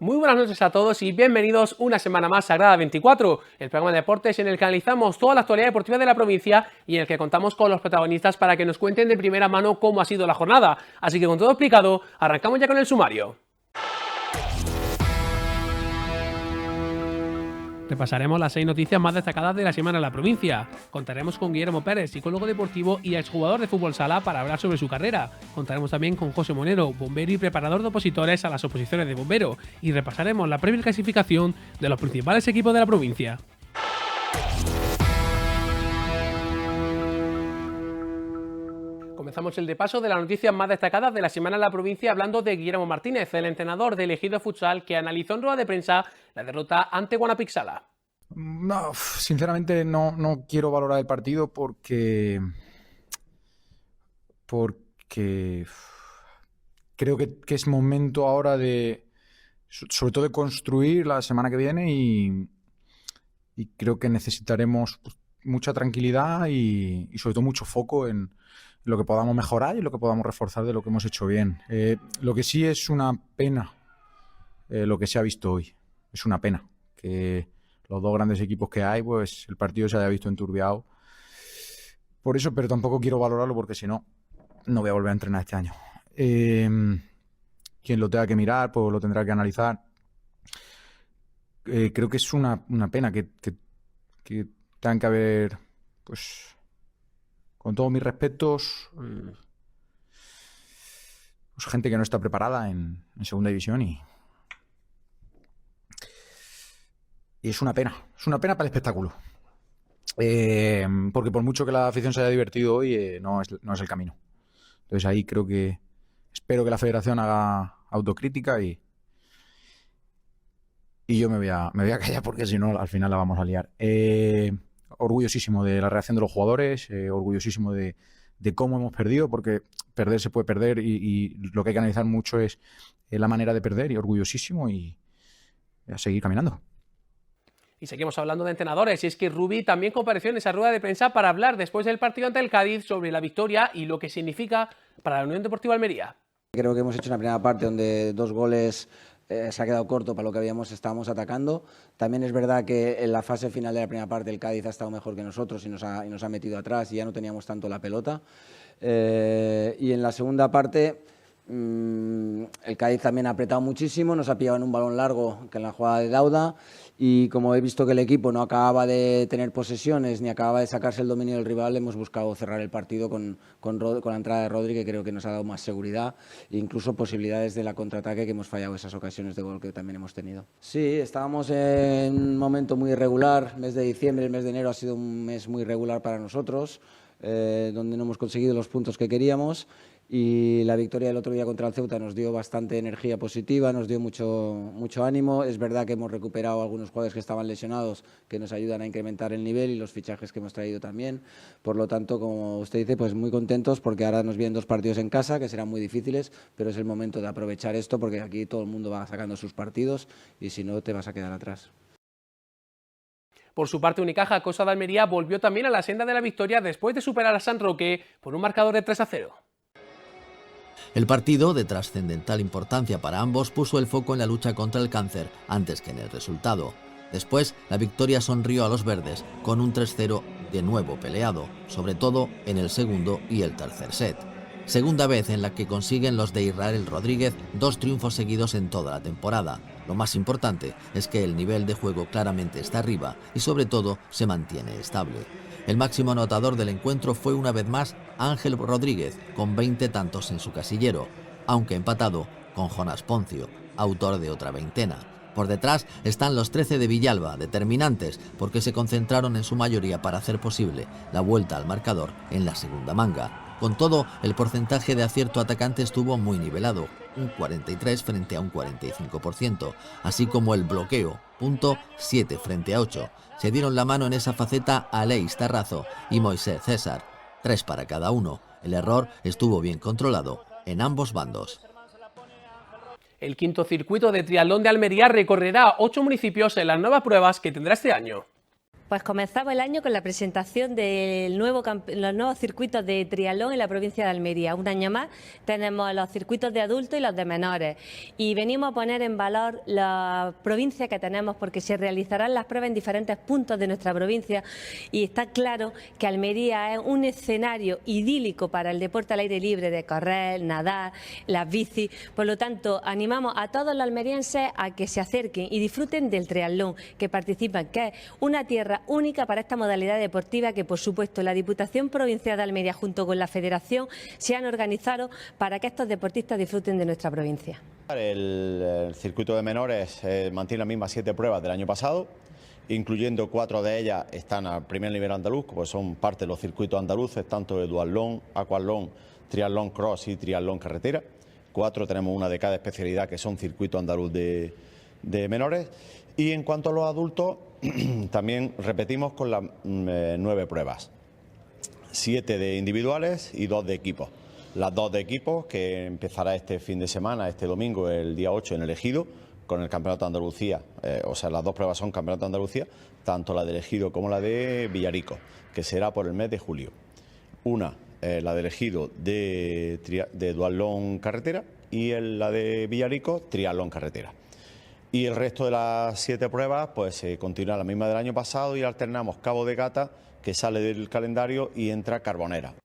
Muy buenas noches a todos y bienvenidos una semana más a Grada 24, el programa de deportes en el que analizamos toda la actualidad deportiva de la provincia y en el que contamos con los protagonistas para que nos cuenten de primera mano cómo ha sido la jornada. Así que con todo explicado, arrancamos ya con el sumario. Repasaremos las 6 noticias más destacadas de la semana en la provincia. Contaremos con Guillermo Pérez, psicólogo deportivo y exjugador de fútbol sala, para hablar sobre su carrera. Contaremos también con José Monero, bombero y preparador de opositores a las oposiciones de bombero. Y repasaremos la previa clasificación de los principales equipos de la provincia. Comenzamos el repaso de las noticias más destacadas de la semana en la provincia hablando de Guillermo Martínez, el entrenador del Ejido Futsal, que analizó en rueda de prensa la derrota ante Guanapixala. No, sinceramente no quiero valorar el partido porque creo que es momento ahora de, sobre todo, de construir la semana que viene y creo que necesitaremos mucha tranquilidad y sobre todo mucho foco en lo que podamos mejorar y lo que podamos reforzar de lo que hemos hecho bien. Lo que sí es una pena lo que se ha visto hoy. Es una pena que los dos grandes equipos que hay, pues el partido se haya visto enturbiado. Por eso, pero tampoco quiero valorarlo porque si no, no voy a volver a entrenar este año. Quien lo tenga que mirar, pues lo tendrá que analizar. Creo que es una pena que tengan que haber, pues, con todos mis respetos, pues gente que no está preparada en segunda división y es una pena para el espectáculo. Porque por mucho que la afición se haya divertido hoy, no es el camino. Entonces ahí espero que la federación haga autocrítica y yo me voy a callar porque si no al final la vamos a liar. Orgullosísimo de la reacción de los jugadores, orgullosísimo de cómo hemos perdido, porque perder se puede perder y lo que hay que analizar mucho es la manera de perder, y orgullosísimo y a seguir caminando. Y seguimos hablando de entrenadores, y es que Rubí también compareció en esa rueda de prensa para hablar después del partido ante el Cádiz sobre la victoria y lo que significa para la Unión Deportiva Almería. Creo que hemos hecho una primera parte donde 2 goles se ha quedado corto para lo que estábamos atacando. También es verdad que en la fase final de la primera parte el Cádiz ha estado mejor que nosotros y nos ha metido atrás y ya no teníamos tanto la pelota. Y en la segunda parte el Cádiz también ha apretado muchísimo, nos ha pillado en un balón largo que en la jugada de Dauda, y como he visto que el equipo no acababa de tener posesiones ni acababa de sacarse el dominio del rival, hemos buscado cerrar el partido con la entrada de Rodri, que creo que nos ha dado más seguridad e incluso posibilidades de la contraataque, que hemos fallado esas ocasiones de gol que también hemos tenido. Sí, estábamos en un momento muy irregular. El mes de diciembre, el mes de enero ha sido un mes muy irregular para nosotros, donde no hemos conseguido los puntos que queríamos. Y la victoria del otro día contra el Ceuta nos dio bastante energía positiva, nos dio mucho ánimo. Es verdad que hemos recuperado algunos jugadores que estaban lesionados, que nos ayudan a incrementar el nivel, y los fichajes que hemos traído también. Por lo tanto, como usted dice, pues muy contentos porque ahora nos vienen 2 partidos en casa que serán muy difíciles, pero es el momento de aprovechar esto porque aquí todo el mundo va sacando sus partidos y si no te vas a quedar atrás. Por su parte, Unicaja Cosa de Almería volvió también a la senda de la victoria después de superar a San Roque por un marcador de 3-0. El partido, de trascendental importancia para ambos, puso el foco en la lucha contra el cáncer antes que en el resultado. Después, la victoria sonrió a los verdes con un 3-0 de nuevo peleado, sobre todo en el segundo y el tercer set. Segunda vez en la que consiguen los de Israel Rodríguez 2 triunfos seguidos en toda la temporada. Lo más importante es que el nivel de juego claramente está arriba y sobre todo se mantiene estable. El máximo anotador del encuentro fue una vez más Ángel Rodríguez, con 20 tantos en su casillero, aunque empatado con Jonas Poncio, autor de otra veintena. Por detrás están los 13 de Villalba, determinantes porque se concentraron en su mayoría para hacer posible la vuelta al marcador en la segunda manga. Con todo, el porcentaje de acierto atacante estuvo muy nivelado, un 43 frente a un 45%, así como el bloqueo, punto 7 frente a 8. Se dieron la mano en esa faceta Aleix Tarrazo y Moisés César, 3 para cada uno. El error estuvo bien controlado en ambos bandos. El quinto circuito de triatlón de Almería recorrerá 8 municipios en las nuevas pruebas que tendrá este año. Pues comenzamos el año con la presentación de los nuevos circuitos de triatlón en la provincia de Almería. Un año más tenemos los circuitos de adultos y los de menores. Y venimos a poner en valor la provincia que tenemos porque se realizarán las pruebas en diferentes puntos de nuestra provincia y está claro que Almería es un escenario idílico para el deporte al aire libre de correr, nadar, las bicis. Por lo tanto, animamos a todos los almerienses a que se acerquen y disfruten del triatlón, que participan, que es una tierra única para esta modalidad deportiva que, por supuesto, la Diputación Provincial de Almería junto con la Federación se han organizado para que estos deportistas disfruten de nuestra provincia. El circuito de menores mantiene las mismas 7 pruebas del año pasado, incluyendo 4 de ellas están al primer nivel andaluz, pues son parte de los circuitos andaluces, tanto de duatlón, aquatlón, triatlón cross y triatlón carretera. 4 tenemos una de cada especialidad que son circuito andaluz de menores. Y en cuanto a los adultos, también repetimos con las 9 pruebas, 7 de individuales y 2 de equipos. Las 2 de equipos que empezará este fin de semana, este domingo, el día 8 en el Ejido, con el Campeonato de Andalucía, o sea, las 2 pruebas son Campeonato de Andalucía, tanto la del Ejido como la de Villarico, que será por el mes de julio. Una, la del Ejido de duatlón carretera y la de Villarico, triatlón carretera. Y el resto de las 7 pruebas pues continúa la misma del año pasado y alternamos Cabo de Gata, que sale del calendario, y entra Carbonera.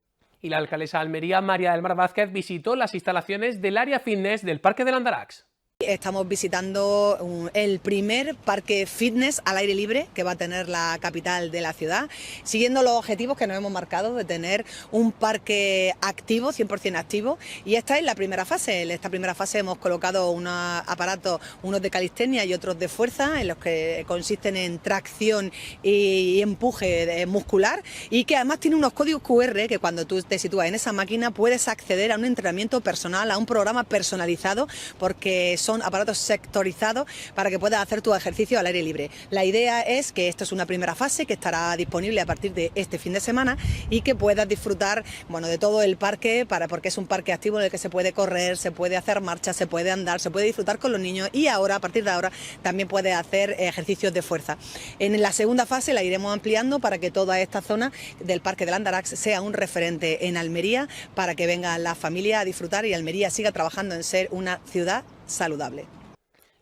Y la alcaldesa de Almería, María del Mar Vázquez, visitó las instalaciones del área fitness del Parque del Andarax. Estamos visitando el primer parque fitness al aire libre que va a tener la capital de la ciudad, siguiendo los objetivos que nos hemos marcado de tener un parque activo, 100% activo, y esta es la primera fase. En esta primera fase hemos colocado unos aparatos, unos de calistenia y otros de fuerza, en los que consisten en tracción y empuje muscular, y que además tiene unos códigos QR que cuando tú te sitúas en esa máquina puedes acceder a un entrenamiento personal, a un programa personalizado, porque son aparatos sectorizados para que puedas hacer tu ejercicio al aire libre. La idea es que esto es una primera fase que estará disponible a partir de este fin de semana y que puedas disfrutar, bueno, de todo el parque, porque es un parque activo en el que se puede correr, se puede hacer marcha, se puede andar, se puede disfrutar con los niños, y ahora, a partir de ahora, también puedes hacer ejercicios de fuerza. En la segunda fase la iremos ampliando para que toda esta zona del Parque del Andarax sea un referente en Almería, para que vengan las familias a disfrutar y Almería siga trabajando en ser una ciudad saludable.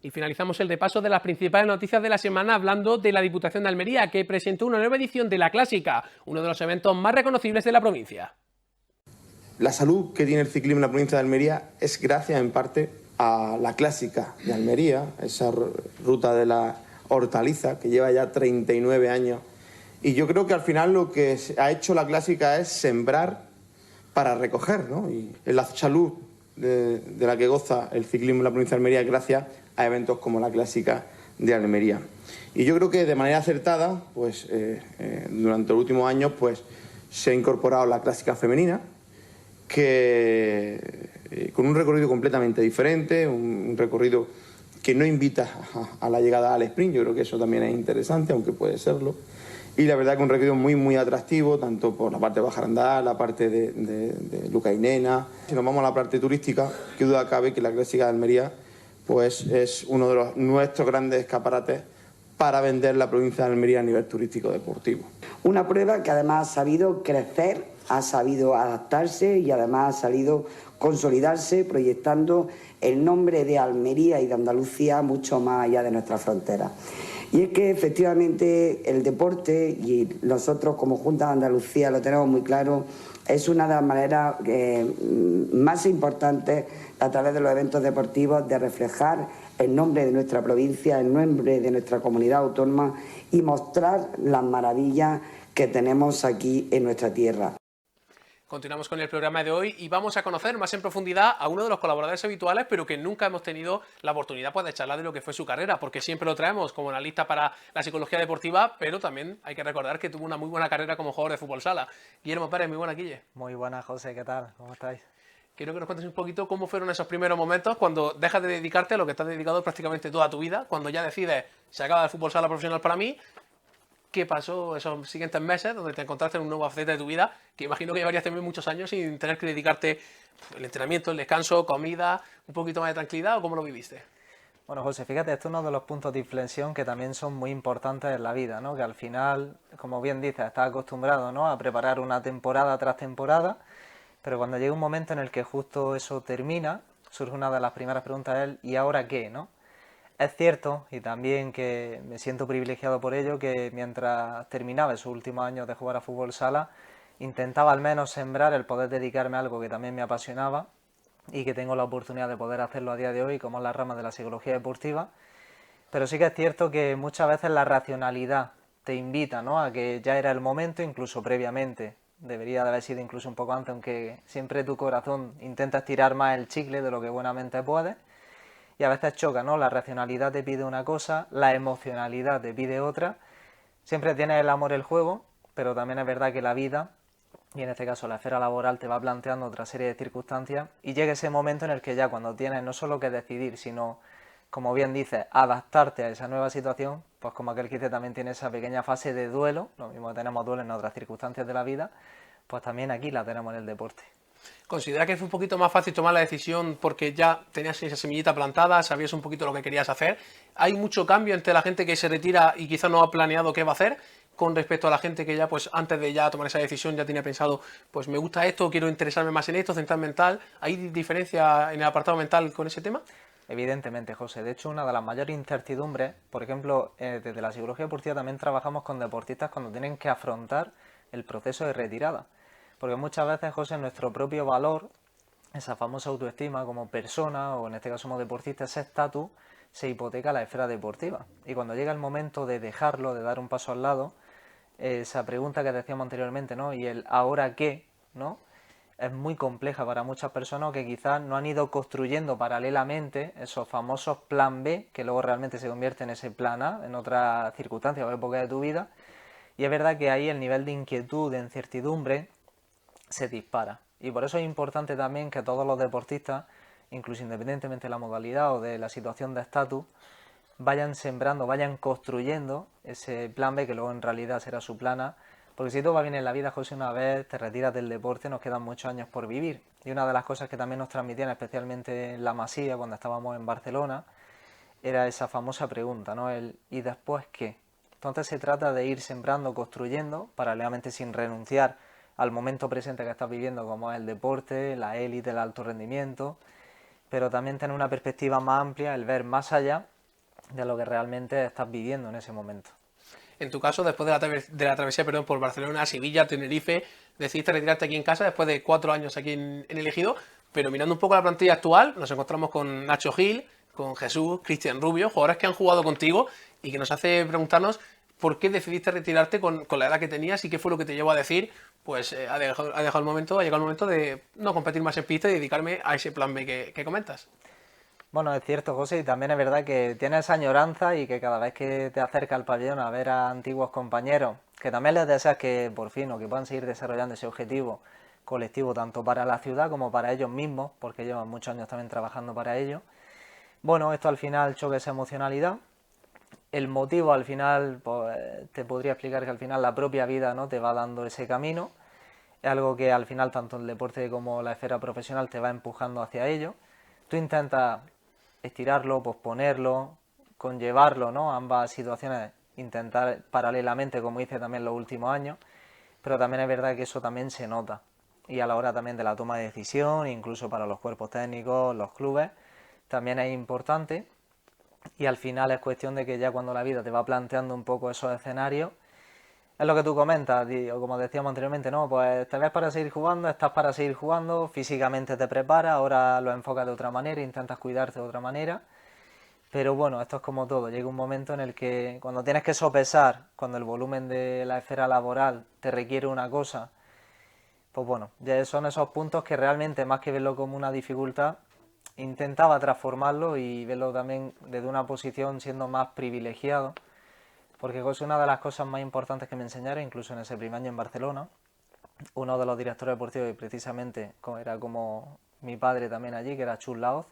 Y finalizamos el repaso de las principales noticias de la semana hablando de la Diputación de Almería, que presentó una nueva edición de La Clásica, uno de los eventos más reconocibles de la provincia. La salud que tiene el ciclismo en la provincia de Almería es gracias en parte a La Clásica de Almería, esa ruta de la hortaliza que lleva ya 39 años. Y yo creo que al final lo que ha hecho La Clásica es sembrar para recoger, ¿no? Y la salud de la que goza el ciclismo en la provincia de Almería gracias a eventos como La Clásica de Almería. Y yo creo que de manera acertada, pues durante los últimos años, pues se ha incorporado la clásica femenina, que con un recorrido completamente diferente, un recorrido que no invita a la llegada al sprint. Yo creo que eso también es interesante, aunque puede serlo. Y la verdad que un recorrido muy, muy atractivo, tanto por la parte de Bajarandá, la parte de Luca y Nena. Si nos vamos a la parte turística, qué duda cabe que la Clásica de Almería pues es uno de nuestros grandes escaparates para vender la provincia de Almería a nivel turístico deportivo. Una prueba que además ha sabido crecer, ha sabido adaptarse y además ha sabido consolidarse, proyectando el nombre de Almería y de Andalucía mucho más allá de nuestras fronteras. Y es que efectivamente el deporte, y nosotros como Junta de Andalucía lo tenemos muy claro, es una de las maneras más importantes a través de los eventos deportivos de reflejar el nombre de nuestra provincia, el nombre de nuestra comunidad autónoma y mostrar las maravillas que tenemos aquí en nuestra tierra. Continuamos con el programa de hoy y vamos a conocer más en profundidad a uno de los colaboradores habituales, pero que nunca hemos tenido la oportunidad pues, de charlar de lo que fue su carrera, porque siempre lo traemos como analista para la psicología deportiva, pero también hay que recordar que tuvo una muy buena carrera como jugador de fútbol sala. Guillermo Pérez, muy buena, Guille. Muy buena, José, ¿qué tal? ¿Cómo estáis? Quiero que nos cuentes un poquito cómo fueron esos primeros momentos cuando dejas de dedicarte a lo que estás dedicado prácticamente toda tu vida, cuando ya decides, se acaba el fútbol sala profesional para mí. ¿Qué pasó esos siguientes meses donde te encontraste en un nuevo faceta de tu vida? Que imagino que llevarías también muchos años sin tener que dedicarte al entrenamiento, el descanso, comida, un poquito más de tranquilidad, ¿o cómo lo viviste? Bueno, José, fíjate, esto es uno de los puntos de inflexión que también son muy importantes en la vida, ¿no? Que al final, como bien dices, estás acostumbrado, ¿no?, a preparar una temporada tras temporada, pero cuando llega un momento en el que justo eso termina, surge una de las primeras preguntas, ¿y ahora qué?, ¿no? Es cierto, y también que me siento privilegiado por ello, que mientras terminaba esos últimos años de jugar a fútbol sala, intentaba al menos sembrar el poder dedicarme a algo que también me apasionaba y que tengo la oportunidad de poder hacerlo a día de hoy, como es la rama de la psicología deportiva. Pero sí que es cierto que muchas veces la racionalidad te invita, ¿no?, a que ya era el momento, incluso previamente. Debería de haber sido incluso un poco antes, aunque siempre tu corazón intenta estirar más el chicle de lo que buenamente puede. Y a veces choca, ¿no? La racionalidad te pide una cosa, la emocionalidad te pide otra. Siempre tienes el amor el juego, pero también es verdad que la vida, y en este caso la esfera laboral, te va planteando otra serie de circunstancias y llega ese momento en el que ya cuando tienes no solo que decidir, sino, como bien dices, adaptarte a esa nueva situación, pues como aquel que dice, también tiene esa pequeña fase de duelo, lo mismo que tenemos duelo en otras circunstancias de la vida, pues también aquí la tenemos en el deporte. ¿Considera que fue un poquito más fácil tomar la decisión porque ya tenías esa semillita plantada, sabías un poquito lo que querías hacer? ¿Hay mucho cambio entre la gente que se retira y quizá no ha planeado qué va a hacer con respecto a la gente que ya, pues antes de ya tomar esa decisión, ya tenía pensado, pues me gusta esto, quiero interesarme más en esto, central mental? ¿Hay diferencia en el apartado mental con ese tema? Evidentemente, José. De hecho, una de las mayores incertidumbres, por ejemplo, desde la psicología deportiva también trabajamos con deportistas cuando tienen que afrontar el proceso de retirada. Porque muchas veces, José, nuestro propio valor, esa famosa autoestima como persona, o en este caso como deportista, ese estatus, se hipoteca a la esfera deportiva. Y cuando llega el momento de dejarlo, de dar un paso al lado, esa pregunta que decíamos anteriormente, ¿no?, y el ¿ahora qué?, ¿no?, es muy compleja para muchas personas que quizás no han ido construyendo paralelamente esos famosos plan B, que luego realmente se convierte en ese plan A, en otra circunstancia o época de tu vida. Y es verdad que ahí el nivel de inquietud, de incertidumbre, se dispara. Y por eso es importante también que todos los deportistas, incluso independientemente de la modalidad o de la situación de estatus, vayan sembrando, vayan construyendo ese plan B que luego en realidad será su plan A. Porque si todo va bien en la vida, José, una vez te retiras del deporte, nos quedan muchos años por vivir. Y una de las cosas que también nos transmitían, especialmente en la Masía, cuando estábamos en Barcelona, era esa famosa pregunta, ¿no?, el ¿y después qué? Entonces se trata de ir sembrando, construyendo, paralelamente sin renunciar al momento presente que estás viviendo, como es el deporte, la élite, el alto rendimiento, pero también tener una perspectiva más amplia, el ver más allá de lo que realmente estás viviendo en ese momento. En tu caso, después de la travesía por Barcelona, Sevilla, Tenerife, decidiste retirarte aquí en casa después de 4 años aquí en el Ejido, pero mirando un poco la plantilla actual, nos encontramos con Nacho Gil, con Jesús, Cristian Rubio, jugadores que han jugado contigo y que nos hace preguntarnos por qué decidiste retirarte con la edad que tenías y qué fue lo que te llevó a decir, pues ha llegado el momento de no competir más en pista y dedicarme a ese plan B que comentas. Bueno, es cierto, José, y también es verdad que tienes esa añoranza y que cada vez que te acercas al pabellón a ver a antiguos compañeros, que también les deseas que por fin o que puedan seguir desarrollando ese objetivo colectivo tanto para la ciudad como para ellos mismos, porque llevan muchos años también trabajando para ello. Bueno, esto al final choca esa emocionalidad. El motivo al final, pues, te podría explicar que al final la propia vida, ¿no?, te va dando ese camino. Es algo que al final tanto el deporte como la esfera profesional te va empujando hacia ello. Tú intentas estirarlo, posponerlo, conllevarlo, ¿no?, ambas situaciones, intentar paralelamente, como hice también los últimos años, pero también es verdad que eso también se nota. Y a la hora también de la toma de decisión, incluso para los cuerpos técnicos, los clubes, también es importante. Y al final es cuestión de que ya cuando la vida te va planteando un poco esos escenarios, es lo que tú comentas, o como decíamos anteriormente, ¿no?, pues te ves para seguir jugando, estás para seguir jugando, físicamente te preparas, ahora lo enfocas de otra manera, intentas cuidarte de otra manera, pero bueno, esto es como todo, llega un momento en el que cuando tienes que sopesar, cuando el volumen de la esfera laboral te requiere una cosa, pues bueno, ya son esos puntos que realmente, más que verlo como una dificultad, intentaba transformarlo y verlo también desde una posición siendo más privilegiado, porque es una de las cosas más importantes que me enseñaron, incluso en ese primer año en Barcelona, uno de los directores deportivos, y precisamente era como mi padre también allí, que era Chus Laoz.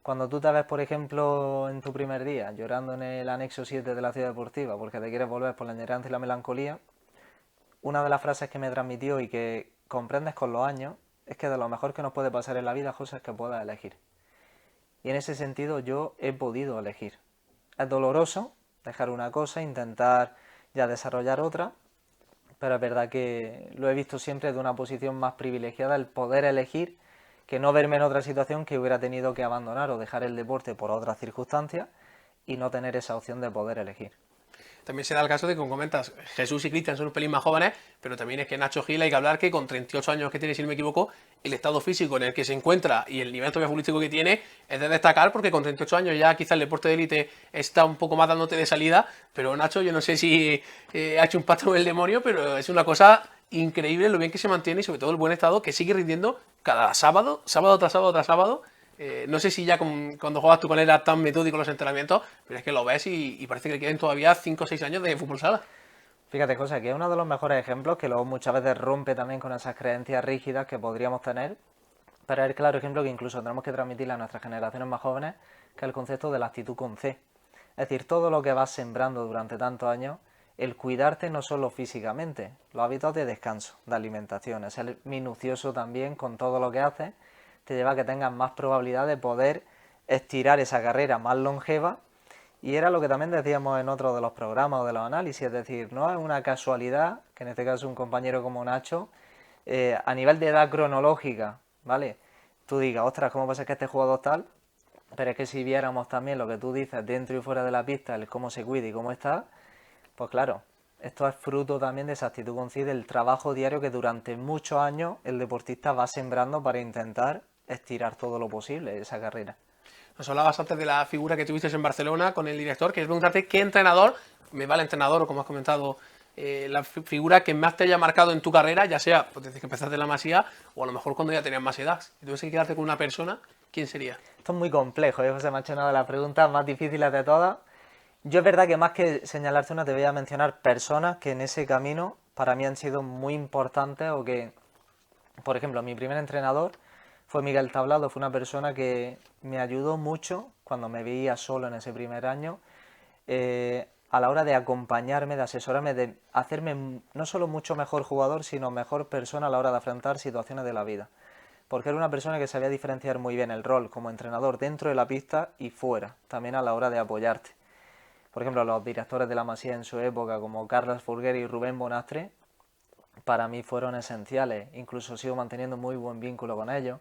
Cuando tú te ves, por ejemplo, en tu primer día, llorando en el anexo 7 de la ciudad deportiva, porque te quieres volver por la añoranza y la melancolía, una de las frases que me transmitió y que comprendes con los años, es que de lo mejor que nos puede pasar en la vida, José, es que puedas elegir. y en ese sentido yo he podido elegir. Es doloroso dejar una cosa, intentar ya desarrollar otra, pero es verdad que lo he visto siempre de una posición más privilegiada, el poder elegir, que no verme en otra situación que hubiera tenido que abandonar o dejar el deporte por otras circunstancias y no tener esa opción de poder elegir. También se da el caso de que, como comentas, Jesús y Cristian son un pelín más jóvenes, pero también es que Nacho Gil hay que hablar que con 38 años que tiene, si no me equivoco, el estado físico en el que se encuentra y el nivel todavía futbolístico que tiene es de destacar, porque con 38 años ya quizá el deporte de élite está un poco más dándote de salida, pero Nacho, yo no sé si ha hecho un pacto con el demonio, pero es una cosa increíble lo bien que se mantiene y sobre todo el buen estado que sigue rindiendo cada sábado, sábado tras sábado tras sábado. No sé si ya cuando juegas tú con él era tan metódico los entrenamientos, pero es que lo ves y parece que le queden todavía 5 o 6 años de fútbol sala. Fíjate, José, que es uno de los mejores ejemplos, que luego muchas veces rompe también con esas creencias rígidas que podríamos tener, pero es el claro ejemplo que incluso tenemos que transmitirle a nuestras generaciones más jóvenes, que es el concepto de la actitud con C. Es decir, todo lo que vas sembrando durante tantos años, el cuidarte no solo físicamente, los hábitos de descanso, de alimentación, es ser minucioso también con todo lo que haces, te lleva a que tengas más probabilidad de poder estirar esa carrera más longeva. Y era lo que también decíamos en otro de los programas o de los análisis, es decir, no es una casualidad que en este caso un compañero como Nacho, a nivel de edad cronológica, ¿vale? Tú digas, ostras, ¿cómo pasa que este jugador tal? Pero es que si viéramos también lo que tú dices dentro y fuera de la pista, el cómo se cuida y cómo está, pues claro, esto es fruto también de esa actitud consciente, del trabajo diario que durante muchos años el deportista va sembrando para intentar estirar todo lo posible esa carrera. Nos hablabas antes de la figura que tuviste en Barcelona con el director, que es preguntarte qué entrenador, me vale entrenador o como has comentado, la figura que más te haya marcado en tu carrera, ya sea pues, desde que empezaste en la Masía o a lo mejor cuando ya tenías más edad. Si tuvieses que quedarte con una persona, ¿quién sería? Esto es muy complejo, José, me ha hecho una de las preguntas más difíciles de todas. Yo es verdad que más que señalarte una, te voy a mencionar personas que en ese camino para mí han sido muy importantes o que, por ejemplo, mi primer entrenador fue Miguel Tablado, fue una persona que me ayudó mucho cuando me veía solo en ese primer año, a la hora de acompañarme, de asesorarme, de hacerme no solo mucho mejor jugador, sino mejor persona a la hora de afrontar situaciones de la vida. Porque era una persona que sabía diferenciar muy bien el rol como entrenador dentro de la pista y fuera, también a la hora de apoyarte. Por ejemplo, los directores de la Masía en su época, como Carles Folguera y Rubén Bonastre, para mí fueron esenciales, incluso sigo manteniendo muy buen vínculo con ellos.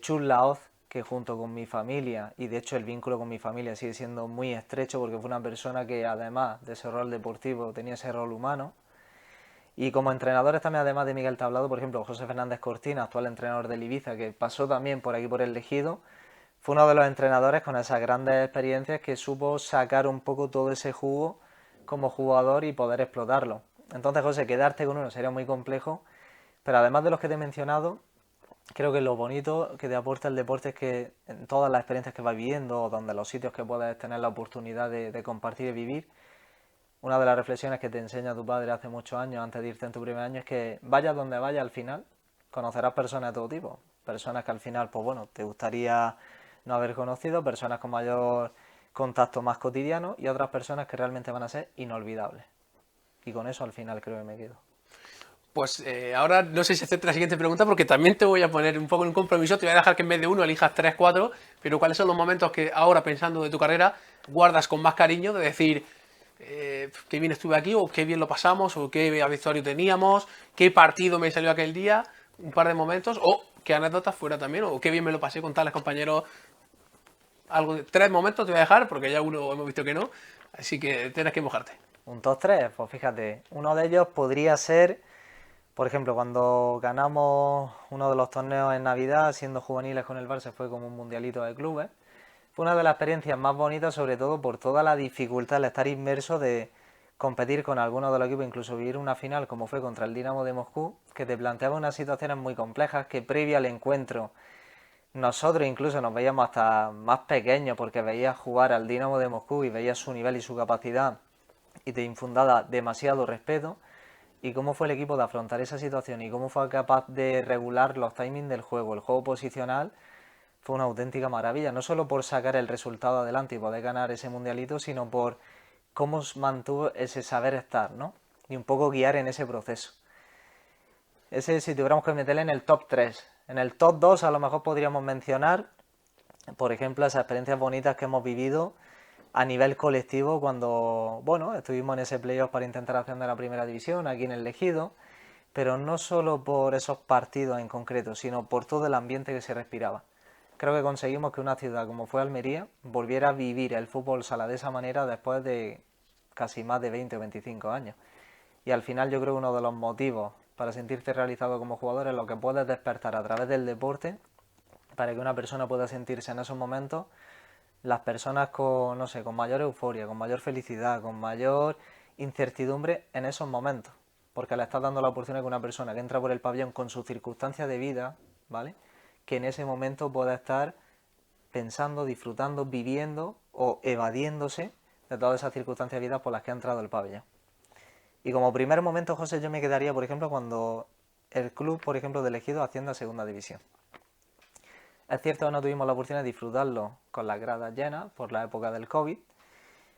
Chus Laoz, que junto con mi familia, y de hecho el vínculo con mi familia sigue siendo muy estrecho porque fue una persona que además de ese rol deportivo tenía ese rol humano. Y como entrenadores también, además de Miguel Tablado, por ejemplo, José Fernández Cortina, actual entrenador del Ibiza, que pasó también por aquí por el Ejido, fue uno de los entrenadores con esas grandes experiencias que supo sacar un poco todo ese jugo como jugador y poder explotarlo. Entonces, José, quedarte con uno sería muy complejo, pero además de los que te he mencionado, creo que lo bonito que te aporta el deporte es que en todas las experiencias que vas viviendo, o donde los sitios que puedes tener la oportunidad de compartir y vivir, una de las reflexiones que te enseña tu padre hace muchos años, antes de irte en tu primer año, es que vayas donde vayas al final, conocerás personas de todo tipo. Personas que al final, pues bueno, te gustaría no haber conocido, personas con mayor contacto más cotidiano y otras personas que realmente van a ser inolvidables. Y con eso al final creo que me quedo. Pues ahora no sé si acepte la siguiente pregunta porque también te voy a poner un poco en un compromiso, te voy a dejar que en vez de uno elijas 3, 4, pero ¿cuáles son los momentos que ahora pensando de tu carrera guardas con más cariño de decir qué bien estuve aquí o qué bien lo pasamos o qué victoria teníamos, qué partido me salió aquel día, un par de momentos o qué anécdotas fuera también o qué bien me lo pasé con tales compañeros? Algo de 3 momentos te voy a dejar porque ya uno hemos visto que no, así que tienes que mojarte. Un top 3, pues fíjate, uno de ellos podría ser, por ejemplo, cuando ganamos uno de los torneos en Navidad, siendo juveniles con el Barça, fue como un mundialito de clubes. Fue una de las experiencias más bonitas, sobre todo por toda la dificultad de estar inmerso, de competir con algunos de los equipos, incluso vivir una final como fue contra el Dinamo de Moscú, que te planteaba unas situaciones muy complejas, que previo al encuentro nosotros incluso nos veíamos hasta más pequeños porque veías jugar al Dinamo de Moscú y veías su nivel y su capacidad y te infundaba demasiado respeto. Y cómo fue el equipo de afrontar esa situación y cómo fue capaz de regular los timings del juego, el juego posicional, fue una auténtica maravilla, no solo por sacar el resultado adelante y poder ganar ese mundialito, sino por cómo mantuvo ese saber estar, ¿no? Y un poco guiar en ese proceso. Ese, si tuviéramos que meterle en el top 3. En el top 2 a lo mejor podríamos mencionar por ejemplo, esas experiencias bonitas que hemos vivido a nivel colectivo cuando, bueno, estuvimos en ese playoff para intentar ascender a la primera división aquí en el Ejido, pero no solo por esos partidos en concreto, sino por todo el ambiente que se respiraba. Creo que conseguimos que una ciudad como fue Almería volviera a vivir el fútbol sala de esa manera después de casi más de 20 o 25 años. Y al final yo creo que uno de los motivos para sentirte realizado como jugador es lo que puedes despertar a través del deporte para que una persona pueda sentirse en esos momentos, las personas con, no sé, con mayor euforia, con mayor felicidad, con mayor incertidumbre en esos momentos. Porque le estás dando la oportunidad que una persona que entra por el pabellón con sus circunstancias de vida, ¿vale?, que en ese momento pueda estar pensando, disfrutando, viviendo o evadiéndose de todas esas circunstancias de vida por las que ha entrado el pabellón. Y como primer momento, José, yo me quedaría, por ejemplo, cuando el club, por ejemplo, de Ejido asciende a segunda división. Es cierto que no tuvimos la oportunidad de disfrutarlo con las gradas llenas por la época del COVID,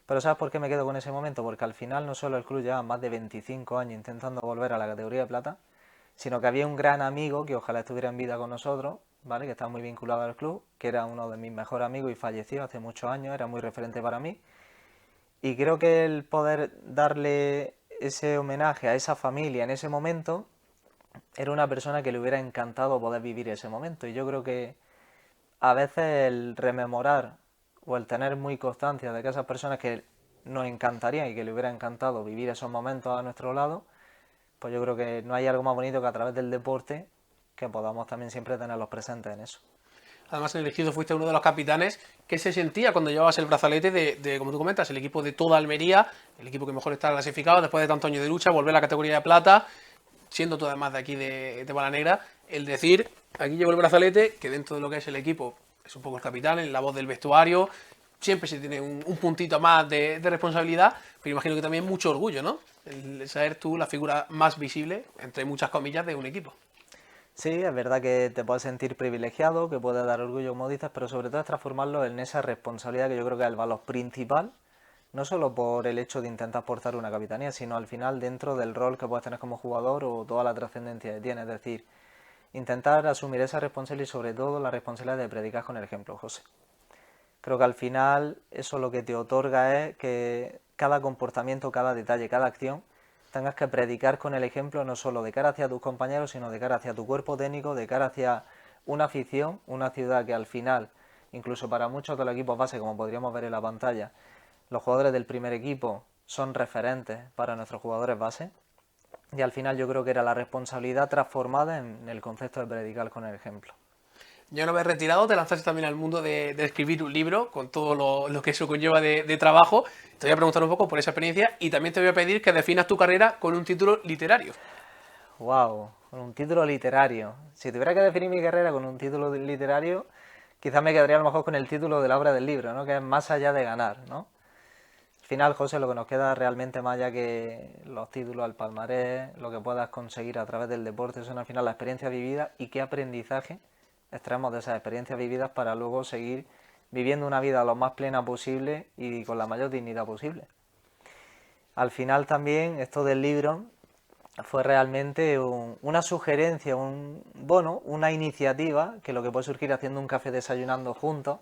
pero ¿sabes por qué me quedo con ese momento? Porque al final no solo el club lleva más de 25 años intentando volver a la categoría de plata, sino que había un gran amigo que ojalá estuviera en vida con nosotros, ¿vale?, que estaba muy vinculado al club, que era uno de mis mejores amigos y falleció hace muchos años, era muy referente para mí. Y creo que el poder darle ese homenaje a esa familia en ese momento, era una persona que le hubiera encantado poder vivir ese momento. Y yo creo que a veces el rememorar o el tener muy constancia de que esas personas que nos encantarían y que le hubiera encantado vivir esos momentos a nuestro lado, pues yo creo que no hay algo más bonito que a través del deporte que podamos también siempre tenerlos presentes en eso. Además, en el Ejido fuiste uno de los capitanes. ¿Qué se sentía cuando llevabas el brazalete de, como tú comentas, el equipo de toda Almería, el equipo que mejor está clasificado después de tantos años de lucha, volver a la categoría de plata, siendo tú además de aquí de Balanegra, el decir, aquí llevo el brazalete, que dentro de lo que es el equipo es un poco el capitán, en la voz del vestuario, siempre se tiene un puntito más de responsabilidad, pero imagino que también mucho orgullo, ¿no? El ser tú la figura más visible, entre muchas comillas, de un equipo. Sí, es verdad que te puedes sentir privilegiado, que puedes dar orgullo, como dices, pero sobre todo es transformarlo en esa responsabilidad que yo creo que es el valor principal, no solo por el hecho de intentar portar una capitanía, sino al final dentro del rol que puedes tener como jugador o toda la trascendencia que tiene. Es decir, intentar asumir esa responsabilidad y sobre todo la responsabilidad de predicar con el ejemplo, José. Creo que al final eso lo que te otorga es que cada comportamiento, cada detalle, cada acción tengas que predicar con el ejemplo no solo de cara hacia tus compañeros, sino de cara hacia tu cuerpo técnico, de cara hacia una afición, una ciudad que al final, incluso para muchos de los equipos base, como podríamos ver en la pantalla, los jugadores del primer equipo son referentes para nuestros jugadores base. Y al final yo creo que era la responsabilidad transformada en el concepto de predicar con el ejemplo. Ya una vez retirado, te lanzaste también al mundo de escribir un libro, con todo lo que eso conlleva de trabajo. Te voy a preguntar un poco por esa experiencia y también te voy a pedir que definas tu carrera con un título literario. ¡Wow! Con un título literario. Si tuviera que definir mi carrera con un título literario, quizás me quedaría a lo mejor con el título de la obra del libro, ¿no?, que es Más allá de ganar, ¿no? Al final, José, lo que nos queda realmente más allá que los títulos al palmarés, lo que puedas conseguir a través del deporte, son al final la experiencia vivida y qué aprendizaje extraemos de esas experiencias vividas para luego seguir viviendo una vida lo más plena posible y con la mayor dignidad posible. Al final también esto del libro fue realmente una sugerencia, una iniciativa que lo que puede surgir haciendo un café desayunando juntos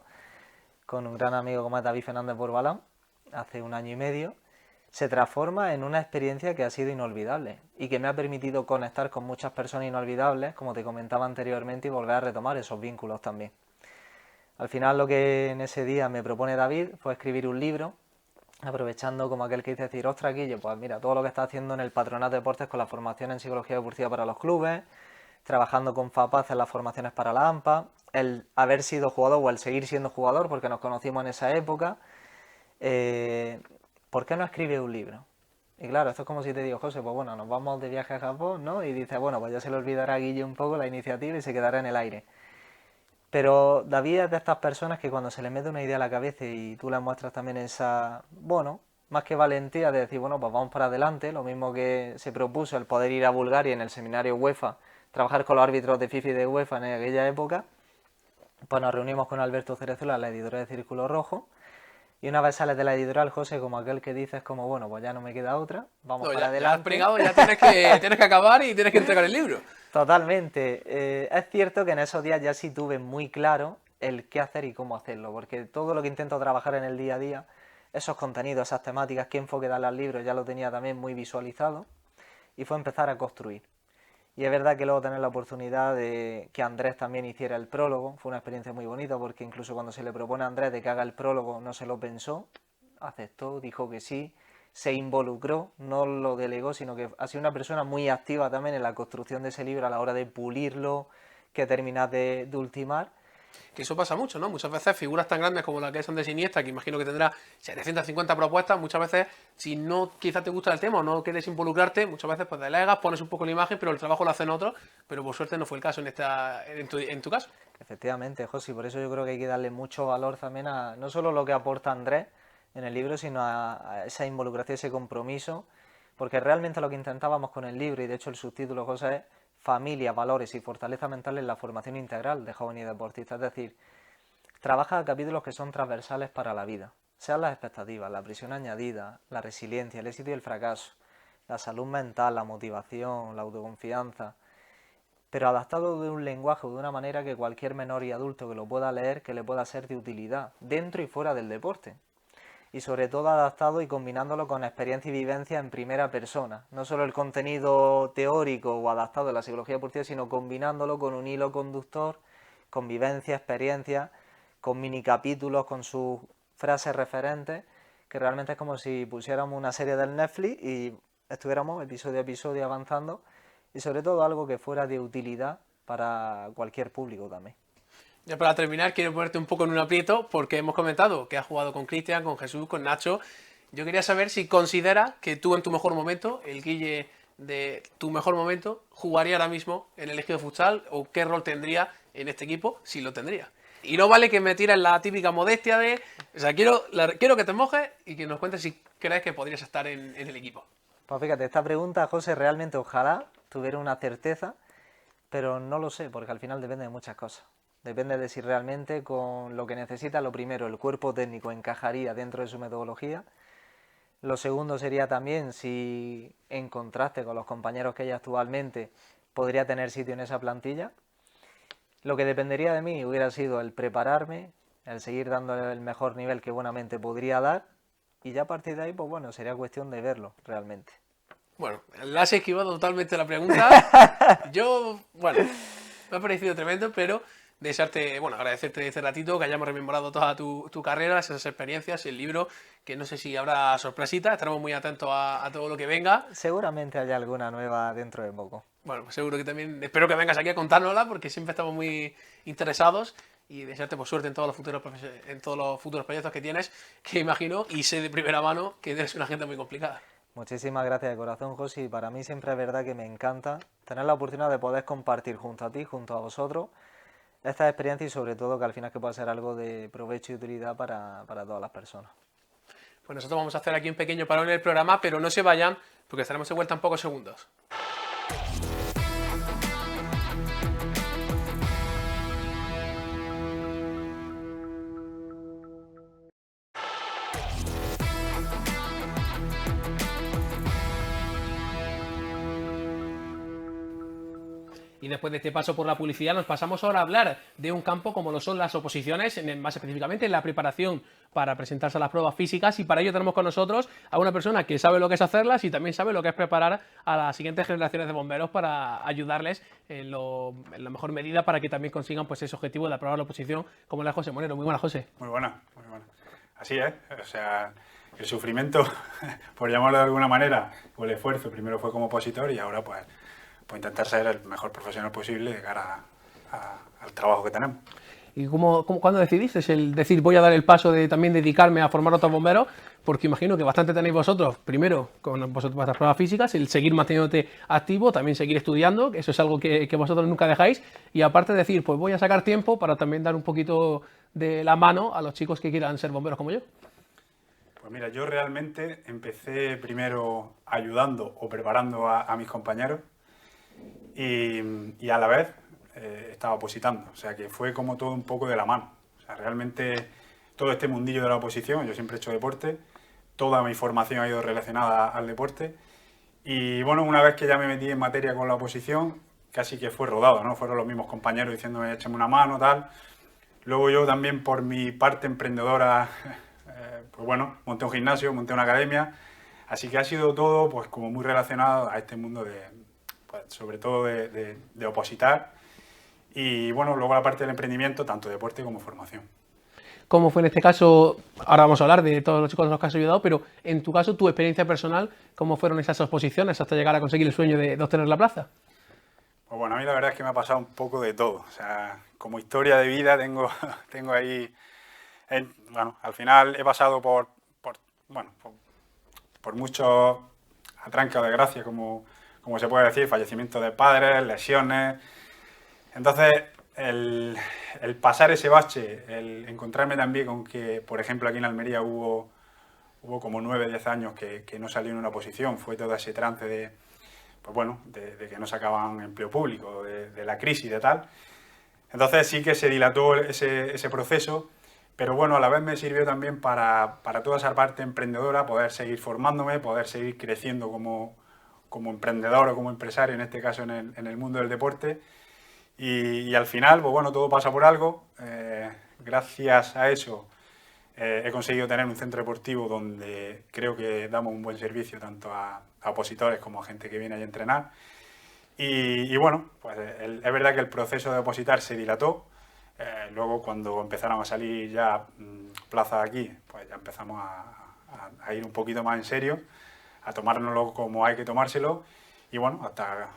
con un gran amigo como es David Fernández Borbalán hace 1 año y medio, se transforma en una experiencia que ha sido inolvidable y que me ha permitido conectar con muchas personas inolvidables, como te comentaba anteriormente, y volver a retomar esos vínculos también. Al final lo que en ese día me propone David fue escribir un libro, aprovechando como aquel que dice decir, ostras, Guille, pues mira, todo lo que está haciendo en el Patronato de Deportes con la formación en psicología deportiva para los clubes, trabajando con FAPAZ en las formaciones para la AMPA, el haber sido jugador o el seguir siendo jugador, porque nos conocimos en esa época, ¿por qué no escribe un libro? Y claro, esto es como si te digo, José, pues bueno, nos vamos de viaje a Japón, ¿no? Y dice, bueno, pues ya se le olvidará a Guille un poco la iniciativa y se quedará en el aire. Pero David es de estas personas que cuando se le mete una idea a la cabeza y tú le muestras también esa, bueno, más que valentía de decir, bueno, pues vamos para adelante, lo mismo que se propuso el poder ir a Bulgaria en el seminario UEFA, trabajar con los árbitros de FIFA y de UEFA en aquella época, pues nos reunimos con Alberto Cerezuela, la editora de Círculo Rojo. Y una vez sales de la editorial, José, como aquel que dices, como bueno, pues ya no me queda otra, vamos para adelante. Ya has pregado, ya tienes que acabar y tienes que entregar el libro. Totalmente. Es cierto que en esos días ya sí tuve muy claro el qué hacer y cómo hacerlo, porque todo lo que intento trabajar en el día a día, esos contenidos, esas temáticas, qué enfoque darle al libro, ya lo tenía también muy visualizado, y fue empezar a construir. Y es verdad que luego tener la oportunidad de que Andrés también hiciera el prólogo, fue una experiencia muy bonita, porque incluso cuando se le propone a Andrés de que haga el prólogo, no se lo pensó, aceptó, dijo que sí, se involucró, no lo delegó, sino que ha sido una persona muy activa también en la construcción de ese libro a la hora de pulirlo, que terminas de ultimar. Que eso pasa mucho, ¿no? Muchas veces figuras tan grandes como la que es Andrés Iniesta, que imagino que tendrá 750 propuestas, muchas veces, si no quizás te gusta el tema o no quieres involucrarte, muchas veces pues delegas, pones un poco la imagen, pero el trabajo lo hacen otros, pero por suerte no fue el caso en tu caso. Efectivamente, José, por eso yo creo que hay que darle mucho valor también a no solo lo que aporta Andrés en el libro, sino a esa involucración, ese compromiso, porque realmente lo que intentábamos con el libro, y de hecho el subtítulo, José, es Familia, valores y fortaleza mental en la formación integral de jóvenes y deportistas. Es decir, trabaja capítulos que son transversales para la vida, sean las expectativas, la presión añadida, la resiliencia, el éxito y el fracaso, la salud mental, la motivación, la autoconfianza, pero adaptado de un lenguaje o de una manera que cualquier menor y adulto que lo pueda leer, que le pueda ser de utilidad, dentro y fuera del deporte. Y sobre todo adaptado y combinándolo con experiencia y vivencia en primera persona. No solo el contenido teórico o adaptado de la psicología deportiva, sino combinándolo con un hilo conductor, con vivencia, experiencia, con mini capítulos, con sus frases referentes, que realmente es como si pusiéramos una serie del Netflix y estuviéramos episodio a episodio avanzando, y sobre todo algo que fuera de utilidad para cualquier público también. Ya para terminar, quiero ponerte un poco en un aprieto, porque hemos comentado que has jugado con Cristian, con Jesús, con Nacho. Yo quería saber si consideras que tú en tu mejor momento, el Guille de tu mejor momento, jugaría ahora mismo en el Ejido Futsal, o qué rol tendría en este equipo, si lo tendría. Y no vale que me tires la típica modestia de... O sea, quiero que te mojes y que nos cuentes si crees que podrías estar en el equipo. Pues fíjate, esta pregunta, José, realmente ojalá tuviera una certeza, pero no lo sé, porque al final depende de muchas cosas. Depende de si realmente con lo que necesita, lo primero, el cuerpo técnico encajaría dentro de su metodología. Lo segundo sería también si en contraste con los compañeros que hay actualmente podría tener sitio en esa plantilla. Lo que dependería de mí hubiera sido el prepararme, el seguir dando el mejor nivel que buenamente podría dar, y ya a partir de ahí, pues bueno, sería cuestión de verlo realmente. Bueno, la has esquivado totalmente la pregunta. Yo, bueno, me ha parecido tremendo, pero desearte, bueno, agradecerte este ratito, que hayamos rememorado toda tu carrera, esas experiencias, el libro, que no sé si habrá sorpresita, estaremos muy atentos a todo lo que venga. Seguramente haya alguna nueva dentro de poco. Bueno, pues seguro que también, espero que vengas aquí a contárnosla, porque siempre estamos muy interesados, y desearte pues suerte en todos los futuros proyectos que tienes, que imagino, y sé de primera mano que eres una gente muy complicada. Muchísimas gracias de corazón, José, y para mí siempre es verdad que me encanta tener la oportunidad de poder compartir junto a ti, junto a vosotros, esta experiencia, y sobre todo que al final que pueda ser algo de provecho y utilidad para todas las personas. Pues nosotros vamos a hacer aquí un pequeño parón en el programa, pero no se vayan, porque estaremos de vuelta en pocos segundos. Y después de este paso por la publicidad nos pasamos ahora a hablar de un campo como lo son las oposiciones, más específicamente en la preparación para presentarse a las pruebas físicas, y para ello tenemos con nosotros a una persona que sabe lo que es hacerlas y también sabe lo que es preparar a las siguientes generaciones de bomberos para ayudarles en la mejor medida para que también consigan pues ese objetivo de aprobar la oposición, como la José Monero. Muy buena, José. Muy buena, muy buena. Así es, o sea, el sufrimiento, por llamarlo de alguna manera, o el esfuerzo, primero fue como opositor y ahora pues intentar ser el mejor profesional posible de cara al trabajo que tenemos. ¿Y cuándo decidiste el decir voy a dar el paso de también dedicarme a formar otros bomberos? Porque imagino que bastante tenéis vosotros, primero con vosotros vuestras pruebas físicas, el seguir manteniéndote activo, también seguir estudiando, que eso es algo que vosotros nunca dejáis, y aparte decir, pues voy a sacar tiempo para también dar un poquito de la mano a los chicos que quieran ser bomberos como yo. Pues mira, yo realmente empecé primero ayudando o preparando a mis compañeros, y a la vez estaba opositando, o sea que fue como todo un poco de la mano. O sea, realmente todo este mundillo de la oposición, yo siempre he hecho deporte, toda mi formación ha ido relacionada al deporte, y bueno, una vez que ya me metí en materia con la oposición, casi que fue rodado, ¿no? Fueron los mismos compañeros diciéndome échame una mano, tal. Luego yo también, por mi parte emprendedora, pues bueno, monté un gimnasio, monté una academia, así que ha sido todo pues como muy relacionado a este mundo pues, sobre todo de opositar, y bueno, luego la parte del emprendimiento, tanto deporte como formación. ¿Cómo fue en este caso? Ahora vamos a hablar de todos los chicos a los que has ayudado, pero en tu caso, tu experiencia personal, ¿cómo fueron esas oposiciones hasta llegar a conseguir el sueño de obtener la plaza? Pues bueno, a mí la verdad es que me ha pasado un poco de todo. O sea, como historia de vida tengo ahí... bueno, al final he pasado por muchos atrancos de desgracia, como se puede decir, fallecimiento de padres, lesiones. Entonces, el pasar ese bache, el encontrarme también con que, por ejemplo, aquí en Almería hubo como 9 o 10 años que no salió en una oposición, fue todo ese trance de que no sacaban empleo público, de la crisis de tal. Entonces sí que se dilató ese proceso, pero bueno, a la vez me sirvió también para toda esa parte emprendedora, poder seguir formándome, poder seguir creciendo como emprendedor o como empresario, en este caso en el mundo del deporte. Y al final, pues bueno, todo pasa por algo. Gracias a eso he conseguido tener un centro deportivo donde creo que damos un buen servicio tanto a opositores como a gente que viene ahí a entrenar. Y bueno, pues es verdad que el proceso de opositar se dilató. Luego, cuando empezaron a salir ya plazas aquí, pues ya empezamos a ir un poquito más en serio, a tomárnoslo como hay que tomárselo, y bueno, hasta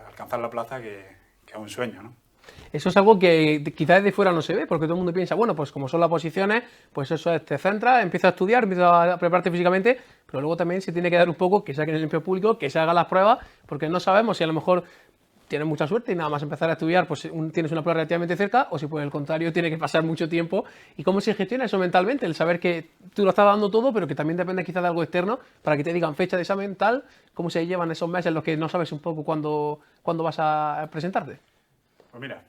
alcanzar la plaza, que es un sueño, ¿no? Eso es algo que quizás de fuera no se ve, porque todo el mundo piensa, bueno, pues como son las posiciones, pues eso es, te centras, empiezas a estudiar, empiezas a prepararte físicamente, pero luego también se tiene que dar un poco que saquen el empleo público, que se hagan las pruebas, porque no sabemos si a lo mejor tienes mucha suerte y nada más empezar a estudiar, pues tienes una prueba relativamente cerca, o si por el contrario tiene que pasar mucho tiempo. ¿Y cómo se gestiona eso mentalmente? El saber que tú lo estás dando todo, pero que también depende quizás de algo externo, para que te digan fecha de examen tal, ¿cómo se llevan esos meses en los que no sabes un poco cuándo vas a presentarte? Pues mira,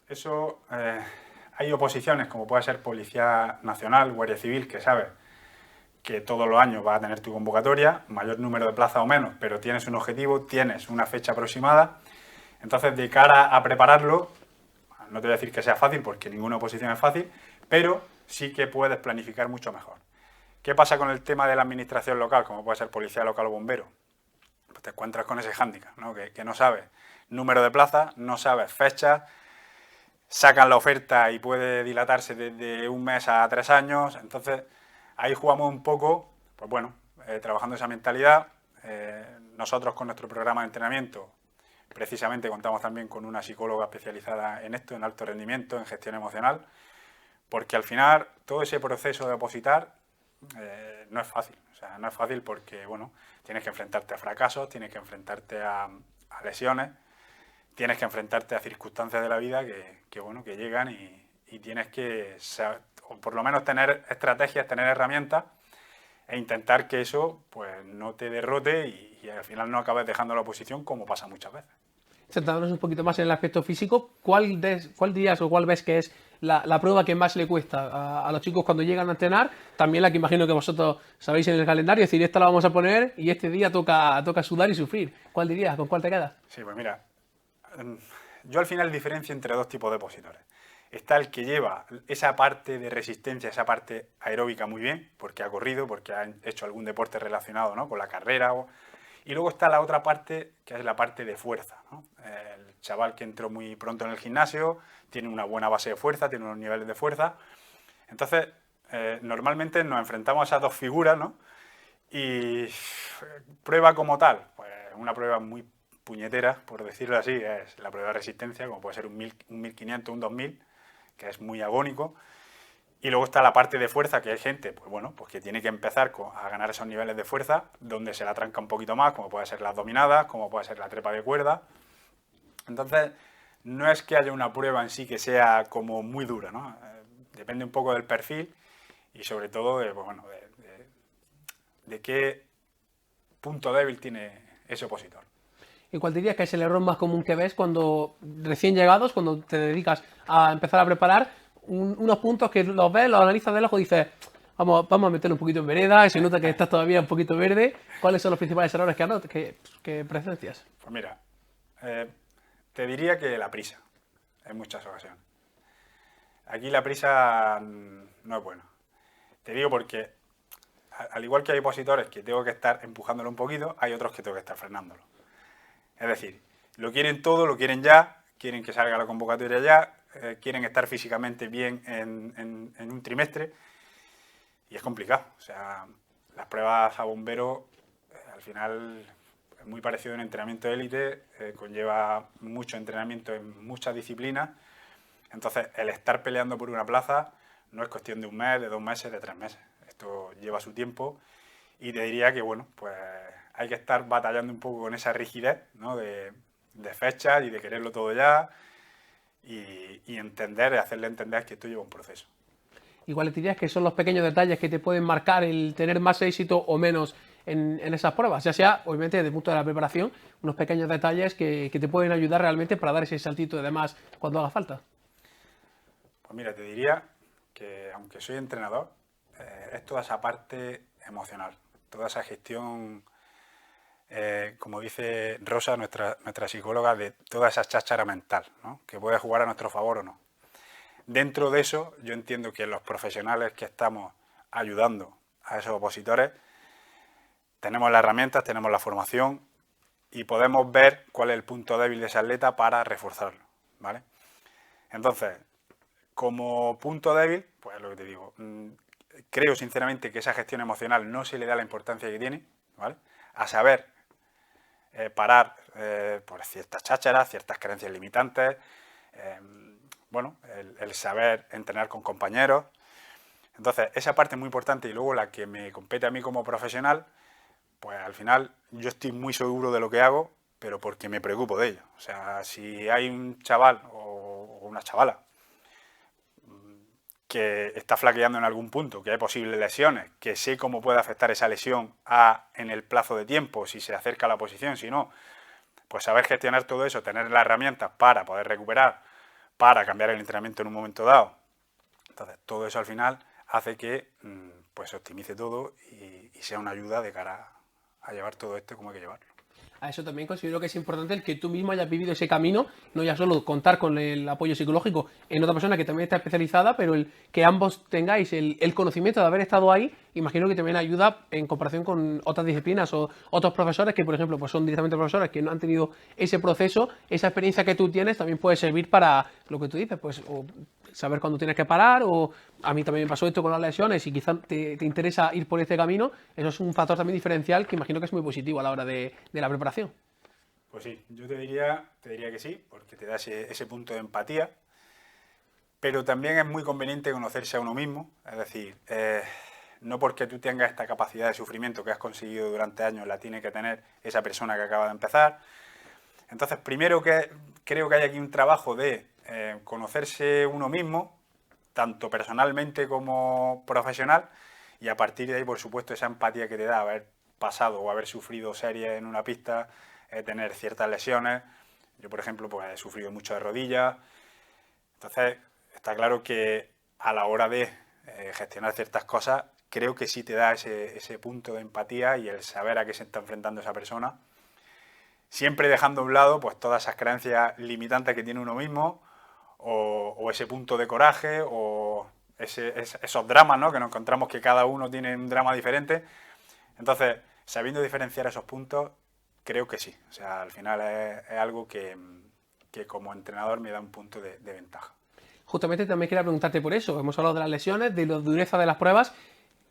eso, hay oposiciones como puede ser Policía Nacional, Guardia Civil, que sabes que todos los años vas a tener tu convocatoria, mayor número de plazas o menos, pero tienes un objetivo, tienes una fecha aproximada. Entonces, de cara a prepararlo, no te voy a decir que sea fácil, porque ninguna oposición es fácil, pero sí que puedes planificar mucho mejor. ¿Qué pasa con el tema de la administración local, como puede ser policía local o bombero? Pues te encuentras con ese hándicap, ¿no? Que no sabes número de plazas, no sabes fechas, sacan la oferta y puede dilatarse desde un mes a 3 años. Entonces, ahí jugamos un poco, pues bueno, trabajando esa mentalidad. Nosotros, con nuestro programa de entrenamiento, precisamente contamos también con una psicóloga especializada en esto, en alto rendimiento, en gestión emocional, porque al final todo ese proceso de opositar no es fácil. O sea, no es fácil porque, bueno, tienes que enfrentarte a fracasos, tienes que enfrentarte a lesiones, tienes que enfrentarte a circunstancias de la vida que llegan, y tienes que, o por lo menos, tener estrategias, tener herramientas e intentar que eso pues no te derrote y al final no acabes dejando la oposición, como pasa muchas veces. Centrándonos un poquito más en el aspecto físico, ¿cuál dirías o cuál ves que es la prueba que más le cuesta a los chicos cuando llegan a entrenar? También la que imagino que vosotros sabéis en el calendario, es decir, esta la vamos a poner y este día toca sudar y sufrir. ¿Cuál dirías? ¿Con cuál te quedas? Sí, pues mira, yo al final diferencio entre dos tipos de opositores. Está el que lleva esa parte de resistencia, esa parte aeróbica muy bien, porque ha corrido, porque ha hecho algún deporte relacionado, ¿no?, con la carrera. Y luego está la otra parte, que es la parte de fuerza, ¿no? El chaval que entró muy pronto en el gimnasio, tiene una buena base de fuerza, tiene unos niveles de fuerza. Entonces, normalmente nos enfrentamos a esas dos figuras, ¿no? Y prueba como tal, pues una prueba muy puñetera, por decirlo así, es la prueba de resistencia, como puede ser un 1500, un 2000, que es muy agónico. Y luego está la parte de fuerza, que hay gente, pues bueno, pues que tiene que empezar a ganar esos niveles de fuerza, donde se la tranca un poquito más, como puede ser las dominadas, como puede ser la trepa de cuerda. Entonces, no es que haya una prueba en sí que sea como muy dura, ¿no? Depende un poco del perfil y sobre todo de qué punto débil tiene ese opositor. ¿Y cuál dirías que es el error más común que ves cuando recién llegados, cuando te dedicas a empezar a preparar unos puntos que los ves, los analizas de lejos y dices, vamos a meterlo un poquito en vereda, y se nota que estás todavía un poquito verde? ¿Cuáles son los principales errores que presencias? Pues mira, te diría que la prisa, en muchas ocasiones. aquí la prisa no es buena. Te digo porque, al igual que hay opositores que tengo que estar empujándolo un poquito, hay otros que tengo que estar frenándolo. Es decir, lo quieren todo, lo quieren ya, quieren que salga la convocatoria ya, quieren estar físicamente bien en un trimestre y es complicado. O sea, las pruebas a bombero, al final, es muy parecido a un entrenamiento de élite, conlleva mucho entrenamiento en muchas disciplinas. Entonces, el estar peleando por una plaza no es cuestión de un mes, de 2 meses, de 3 meses. Esto lleva su tiempo y te diría que, bueno, pues hay que estar batallando un poco con esa rigidez, ¿no? de fechas y de quererlo todo ya y entender, hacerle entender que esto lleva un proceso. Igual le dirías que son los pequeños detalles que te pueden marcar el tener más éxito o menos en esas pruebas, ya sea, obviamente, desde el punto de la preparación, unos pequeños detalles que te pueden ayudar realmente para dar ese saltito de demás cuando haga falta. Pues mira, te diría que, aunque soy entrenador, es toda esa parte emocional, toda esa gestión, como dice Rosa, nuestra psicóloga, de toda esa cháchara mental, ¿no? Que puede jugar a nuestro favor o no. Dentro de eso, yo entiendo que los profesionales que estamos ayudando a esos opositores tenemos las herramientas, tenemos la formación y podemos ver cuál es el punto débil de ese atleta para reforzarlo, ¿vale? Entonces, como punto débil, pues lo que te digo, creo sinceramente que esa gestión emocional no se le da la importancia que tiene, ¿vale? A saber parar por ciertas chácharas, ciertas creencias limitantes, bueno, el saber entrenar con compañeros. Entonces, esa parte es muy importante y luego la que me compete a mí como profesional, pues al final yo estoy muy seguro de lo que hago, pero porque me preocupo de ello. O sea, si hay un chaval o una chavala que está flaqueando en algún punto, que hay posibles lesiones, que sé cómo puede afectar esa lesión en el plazo de tiempo, si se acerca a la posición, si no, pues saber gestionar todo eso, tener las herramientas para poder recuperar, para cambiar el entrenamiento en un momento dado. Entonces, todo eso al final hace que pues se optimice todo y sea una ayuda de cara a llevar todo esto como hay que llevarlo. A eso también considero que es importante el que tú mismo hayas vivido ese camino, no ya solo contar con el apoyo psicológico en otra persona que también está especializada, pero el que ambos tengáis el conocimiento de haber estado ahí, imagino que también ayuda en comparación con otras disciplinas o otros profesores que, por ejemplo, pues son directamente profesores que no han tenido ese proceso, esa experiencia que tú tienes también puede servir para lo que tú dices, pues o saber cuándo tienes que parar, o a mí también me pasó esto con las lesiones y quizás te interesa ir por este camino. Eso es un factor también diferencial que imagino que es muy positivo a la hora de la preparación. Pues sí, yo te diría que sí, porque te da ese punto de empatía, pero también es muy conveniente conocerse a uno mismo, es decir, no porque tú tengas esta capacidad de sufrimiento que has conseguido durante años, la tiene que tener esa persona que acaba de empezar. Entonces, primero que creo que hay aquí un trabajo de conocerse uno mismo, tanto personalmente como profesional, y a partir de ahí, por supuesto, esa empatía que te da haber pasado o haber sufrido series en una pista, tener ciertas lesiones. Yo, por ejemplo, pues he sufrido mucho de rodillas. Entonces, está claro que a la hora de gestionar ciertas cosas, creo que sí te da ese punto de empatía y el saber a qué se está enfrentando esa persona, siempre dejando a un lado pues todas esas creencias limitantes que tiene uno mismo, o ese punto de coraje, o esos dramas, ¿no? Que nos encontramos que cada uno tiene un drama diferente. Entonces, sabiendo diferenciar esos puntos, creo que sí. O sea, al final es algo que como entrenador me da un punto de ventaja. Justamente también quería preguntarte por eso. Hemos hablado de las lesiones, de la dureza de las pruebas.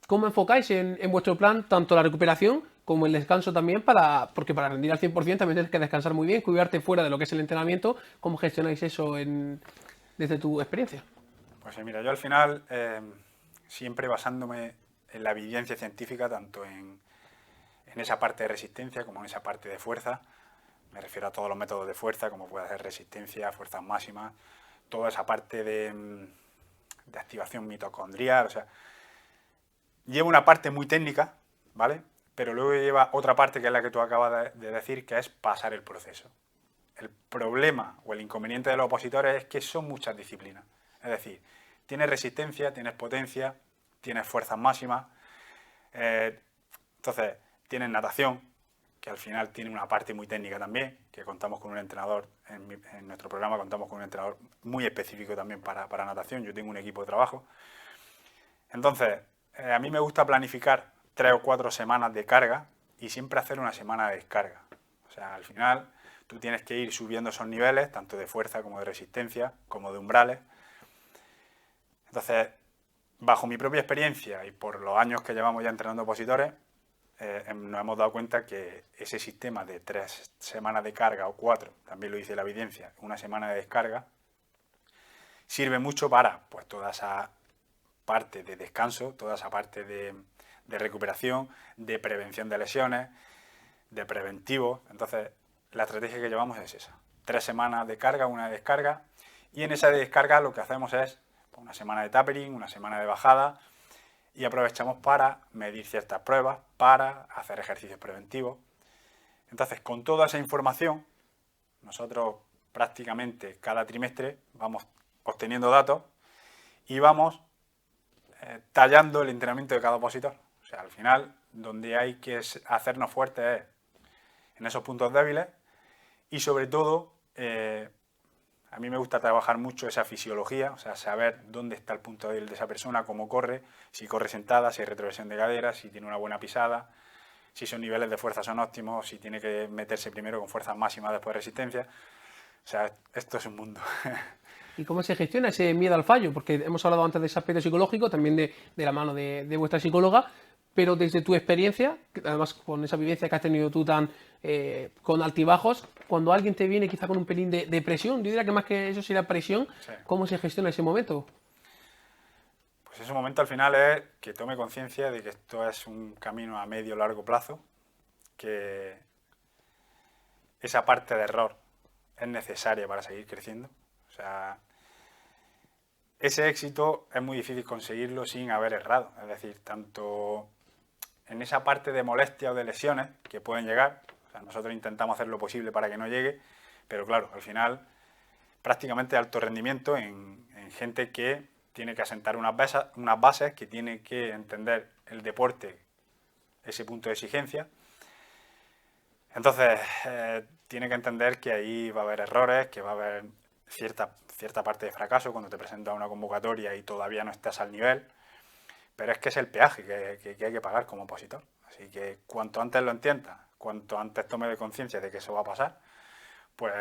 ¿Cómo enfocáis en vuestro plan tanto la recuperación como el descanso también? Porque para rendir al 100% también tienes que descansar muy bien, cuidarte fuera de lo que es el entrenamiento. ¿Cómo gestionáis eso desde tu experiencia? Pues mira, yo al final, siempre basándome en la evidencia científica, tanto en esa parte de resistencia como en esa parte de fuerza, me refiero a todos los métodos de fuerza, como puede ser resistencia, fuerzas máximas, toda esa parte de activación mitocondrial, o sea, lleva una parte muy técnica, ¿vale? Pero luego lleva otra parte que es la que tú acabas de decir, que es pasar el proceso. El problema o el inconveniente de los opositores es que son muchas disciplinas. Es decir, tienes resistencia, tienes potencia, tienes fuerzas máximas, entonces tienes natación, que al final tiene una parte muy técnica también, que contamos con un entrenador, en nuestro programa contamos con un entrenador muy específico también para natación. Yo tengo un equipo de trabajo. Entonces, a mí me gusta planificar 3 o 4 semanas de carga y siempre hacer una semana de descarga. O sea, al final tú tienes que ir subiendo esos niveles, tanto de fuerza como de resistencia, como de umbrales. Entonces, bajo mi propia experiencia y por los años que llevamos ya entrenando opositores, nos hemos dado cuenta que ese sistema de 3 semanas de carga o 4, también lo dice la evidencia, una semana de descarga, sirve mucho para pues toda esa parte de descanso, toda esa parte de recuperación, de prevención de lesiones, de preventivo. Entonces, la estrategia que llevamos es esa: 3 semanas de carga, una de descarga, y en esa de descarga lo que hacemos es una semana de tapering, una semana de bajada, y aprovechamos para medir ciertas pruebas, para hacer ejercicios preventivos. Entonces, con toda esa información, nosotros prácticamente cada trimestre vamos obteniendo datos y vamos tallando el entrenamiento de cada opositor. O sea, al final, donde hay que hacernos fuertes es en esos puntos débiles y sobre todo, a mí me gusta trabajar mucho esa fisiología, o sea, saber dónde está el punto débil de esa persona, cómo corre, si corre sentada, si hay retroversión de cadera, si tiene una buena pisada, si sus niveles de fuerza son óptimos, si tiene que meterse primero con fuerzas máximas, después resistencia. O sea, esto es un mundo. ¿Y cómo se gestiona ese miedo al fallo? Porque hemos hablado antes de ese aspecto psicológico, también de la mano de vuestra psicóloga, pero desde tu experiencia, además con esa vivencia que has tenido tú tan con altibajos, cuando alguien te viene quizá con un pelín de presión, yo diría que más que eso sería presión, sí. ¿Cómo se gestiona ese momento? Pues ese momento al final es que tome conciencia de que esto es un camino a medio o largo plazo, que esa parte de error es necesaria para seguir creciendo. O sea, ese éxito es muy difícil conseguirlo sin haber errado. Es decir, tanto en esa parte de molestia o de lesiones que pueden llegar, o sea, nosotros intentamos hacer lo posible para que no llegue, pero claro, al final prácticamente alto rendimiento en gente que tiene que asentar unas bases, que tiene que entender el deporte, ese punto de exigencia. Entonces, tiene que entender que ahí va a haber errores, que va a haber cierta parte de fracaso cuando te presentas a una convocatoria y todavía no estás al nivel, pero es que es el peaje que hay que pagar como opositor. Así que cuanto antes lo entiendas, cuanto antes tome de conciencia de que eso va a pasar, pues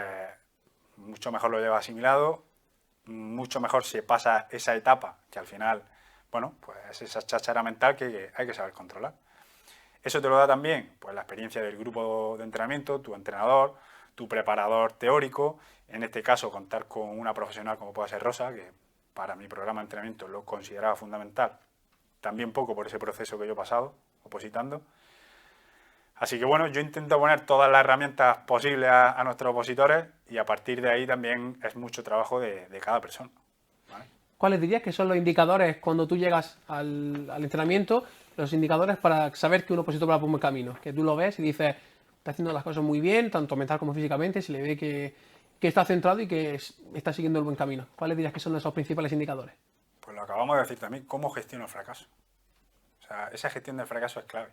mucho mejor lo lleva asimilado, mucho mejor se pasa esa etapa, que al final, bueno, pues es esa cháchara mental que hay que saber controlar. Eso te lo da también pues la experiencia del grupo de entrenamiento, tu entrenador, tu preparador teórico, en este caso contar con una profesional como pueda ser Rosa, que para mi programa de entrenamiento lo consideraba fundamental, también poco por ese proceso que yo he pasado, opositando. Así que bueno, yo intento poner todas las herramientas posibles a nuestros opositores y a partir de ahí también es mucho trabajo de cada persona, ¿vale? ¿Cuáles dirías que son los indicadores cuando tú llegas al entrenamiento, los indicadores para saber que un opositor va por un buen camino? Que tú lo ves y dices, está haciendo las cosas muy bien, tanto mental como físicamente, se le ve que está centrado y que está siguiendo el buen camino. ¿Cuáles dirías que son esos principales indicadores? Pues lo acabamos de decir también, cómo gestiono el fracaso. O sea, esa gestión del fracaso es clave.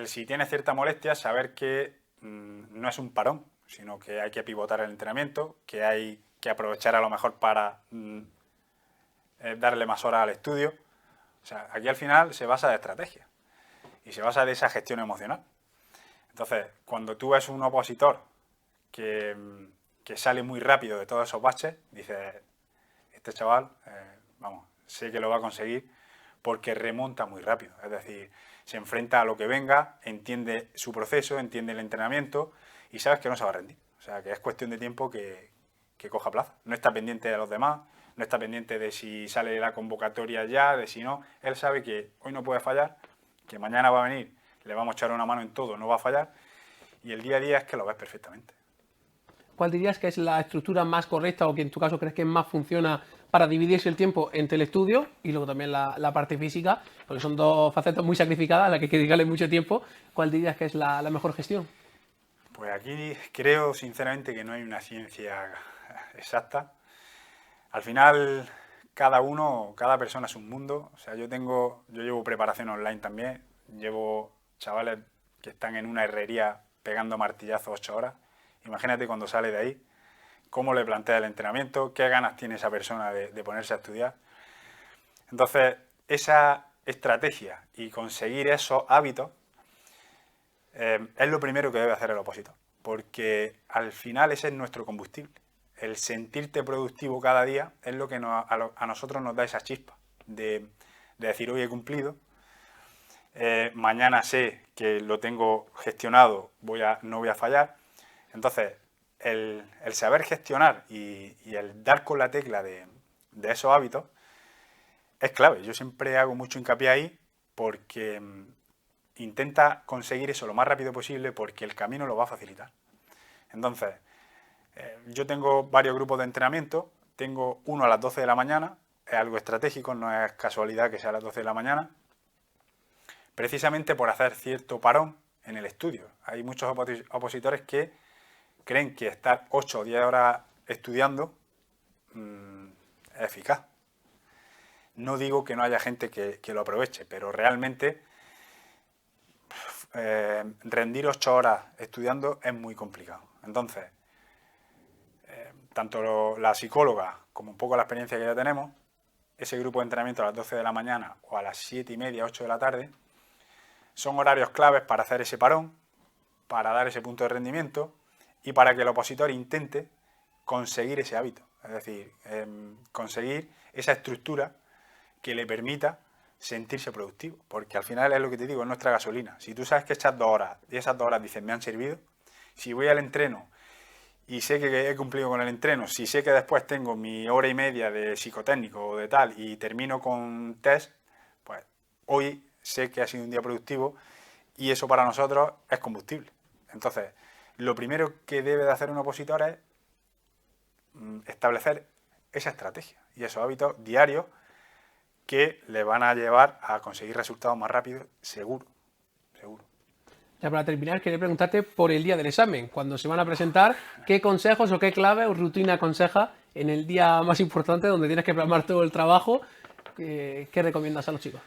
Si tienes cierta molestia, saber que no es un parón, sino que hay que pivotar el entrenamiento, que hay que aprovechar a lo mejor para darle más horas al estudio. O sea, aquí al final se basa de estrategia y se basa de esa gestión emocional. Entonces, cuando tú ves un opositor que sale muy rápido de todos esos baches, dices, este chaval, vamos, sé que lo va a conseguir porque remonta muy rápido. Es decir, se enfrenta a lo que venga, entiende su proceso, entiende el entrenamiento y sabes que no se va a rendir. O sea, que es cuestión de tiempo que coja plaza. No está pendiente de los demás, no está pendiente de si sale la convocatoria ya, de si no. Él sabe que hoy no puede fallar, que mañana va a venir, le vamos a echar una mano en todo, no va a fallar, y el día a día es que lo ves perfectamente. ¿Cuál dirías que es la estructura más correcta o que en tu caso crees que más funciona para dividirse el tiempo entre el estudio y luego también la parte física? Porque son dos facetas muy sacrificadas a las que hay que dedicarle mucho tiempo. ¿Cuál dirías que es la mejor gestión? Pues aquí creo sinceramente que no hay una ciencia exacta. Al final, cada persona es un mundo. O sea, yo llevo preparación online también. Llevo chavales que están en una herrería pegando martillazos 8 horas. Imagínate cuando sale de ahí, cómo le plantea el entrenamiento, qué ganas tiene esa persona de ponerse a estudiar. Entonces, esa estrategia y conseguir esos hábitos es lo primero que debe hacer el opositor, porque al final ese es nuestro combustible. El sentirte productivo cada día es lo que a nosotros nos da esa chispa de decir, hoy he cumplido, mañana sé que lo tengo gestionado, no voy a fallar. Entonces, el saber gestionar y el dar con la tecla de esos hábitos es clave. Yo siempre hago mucho hincapié ahí porque intenta conseguir eso lo más rápido posible porque el camino lo va a facilitar. Entonces, yo tengo varios grupos de entrenamiento, tengo uno a las 12 de la mañana, es algo estratégico, no es casualidad que sea a las 12 de la mañana, precisamente por hacer cierto parón en el estudio. Hay muchos opositores que creen que estar 8 o 10 horas estudiando es eficaz. No digo que no haya gente que lo aproveche, pero realmente rendir 8 horas estudiando es muy complicado. Entonces, tanto la psicóloga como un poco la experiencia que ya tenemos, ese grupo de entrenamiento a las 12 de la mañana o a las 7 y media, 8 de la tarde, son horarios claves para hacer ese parón, para dar ese punto de rendimiento y para que el opositor intente conseguir ese hábito. Es decir, conseguir esa estructura que le permita sentirse productivo. Porque al final es lo que te digo, es nuestra gasolina. Si tú sabes que echas 2 horas y esas 2 horas dices, me han servido, si voy al entreno y sé que he cumplido con el entreno, si sé que después tengo mi hora y media de psicotécnico o de tal y termino con test, pues hoy sé que ha sido un día productivo y eso para nosotros es combustible. Entonces, lo primero que debe de hacer un opositor es establecer esa estrategia y esos hábitos diarios que le van a llevar a conseguir resultados más rápidos, seguro. Ya para terminar, quería preguntarte por el día del examen. Cuando se van a presentar, ¿qué consejos o qué clave o rutina aconseja en el día más importante donde tienes que plasmar todo el trabajo? ¿Qué recomiendas a los chicos?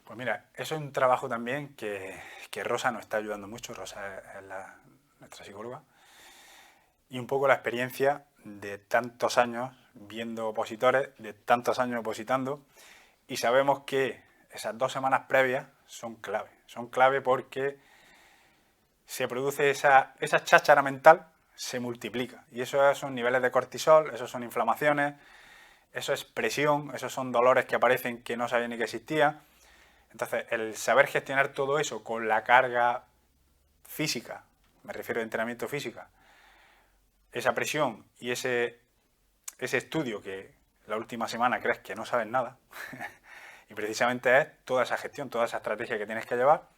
Pues mira, eso es un trabajo también que Rosa nos está ayudando mucho. Rosa es nuestra psicóloga. Y un poco la experiencia de tantos años viendo opositores, de tantos años opositando. Y sabemos que esas 2 semanas previas son clave. Son clave porque se produce esa cháchara mental, se multiplica. Y esos son niveles de cortisol, esos son inflamaciones, eso es presión, esos son dolores que aparecen que no sabían ni que existían. Entonces, el saber gestionar todo eso con la carga física, me refiero a entrenamiento físico, esa presión y ese estudio que la última semana crees que no sabes nada, y precisamente es toda esa gestión, toda esa estrategia que tienes que llevar.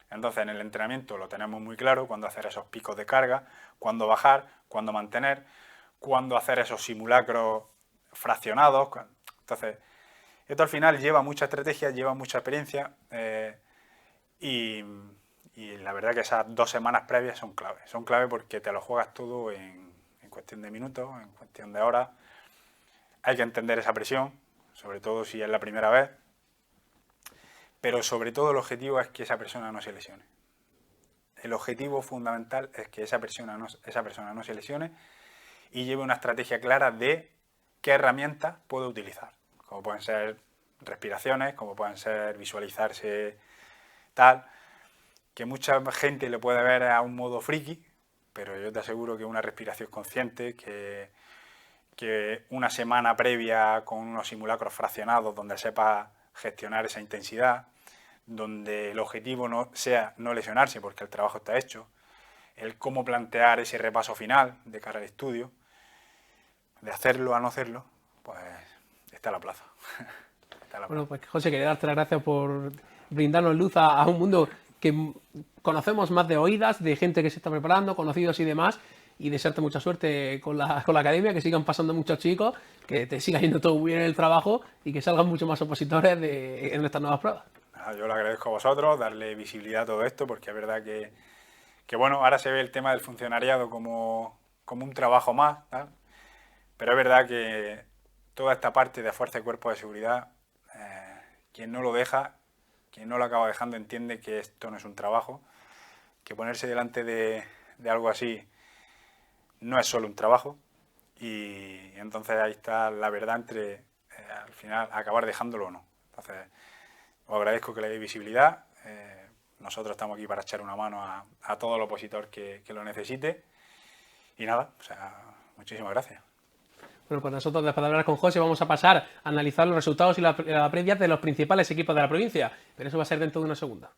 Entonces, en el entrenamiento lo tenemos muy claro, cuándo hacer esos picos de carga, cuándo bajar, cuándo mantener, cuándo hacer esos simulacros fraccionados. Entonces, esto al final lleva mucha estrategia, lleva mucha experiencia y la verdad que esas 2 semanas previas son clave. Son clave porque te lo juegas todo en cuestión de minutos, en cuestión de horas. Hay que entender esa presión, sobre todo si es la primera vez. Pero sobre todo el objetivo es que esa persona no se lesione. El objetivo fundamental es que esa persona no se lesione y lleve una estrategia clara de qué herramientas puede utilizar. Como pueden ser respiraciones, como pueden ser visualizarse tal, que mucha gente le puede ver a un modo friki, pero yo te aseguro que una respiración consciente, que una semana previa con unos simulacros fraccionados donde sepa gestionar esa intensidad, donde el objetivo no sea no lesionarse porque el trabajo está hecho, el cómo plantear ese repaso final de cara al estudio, de hacerlo a no hacerlo, pues está la plaza. Bueno, pues José, quería darte las gracias por brindarnos luz a un mundo que conocemos más de oídas, de gente que se está preparando, conocidos y demás, y desearte mucha suerte con la academia, que sigan pasando muchos chicos, que te siga yendo todo muy bien en el trabajo y que salgan muchos más opositores en estas nuevas pruebas. Yo le agradezco a vosotros, darle visibilidad a todo esto, porque es verdad que bueno, ahora se ve el tema del funcionariado como un trabajo más, ¿tal? Pero es verdad que toda esta parte de fuerza y cuerpo de seguridad, quien no lo deja, quien no lo acaba dejando, entiende que esto no es un trabajo, ponerse delante de algo así no es solo un trabajo, y entonces ahí está la verdad entre al final acabar dejándolo o no. Entonces os agradezco que le deis visibilidad, nosotros estamos aquí para echar una mano a todo el opositor que lo necesite, y nada, o sea, muchísimas gracias. Bueno, pues nosotros después de hablar con José vamos a pasar a analizar los resultados y la previa de los principales equipos de la provincia, pero eso va a ser dentro de una segunda.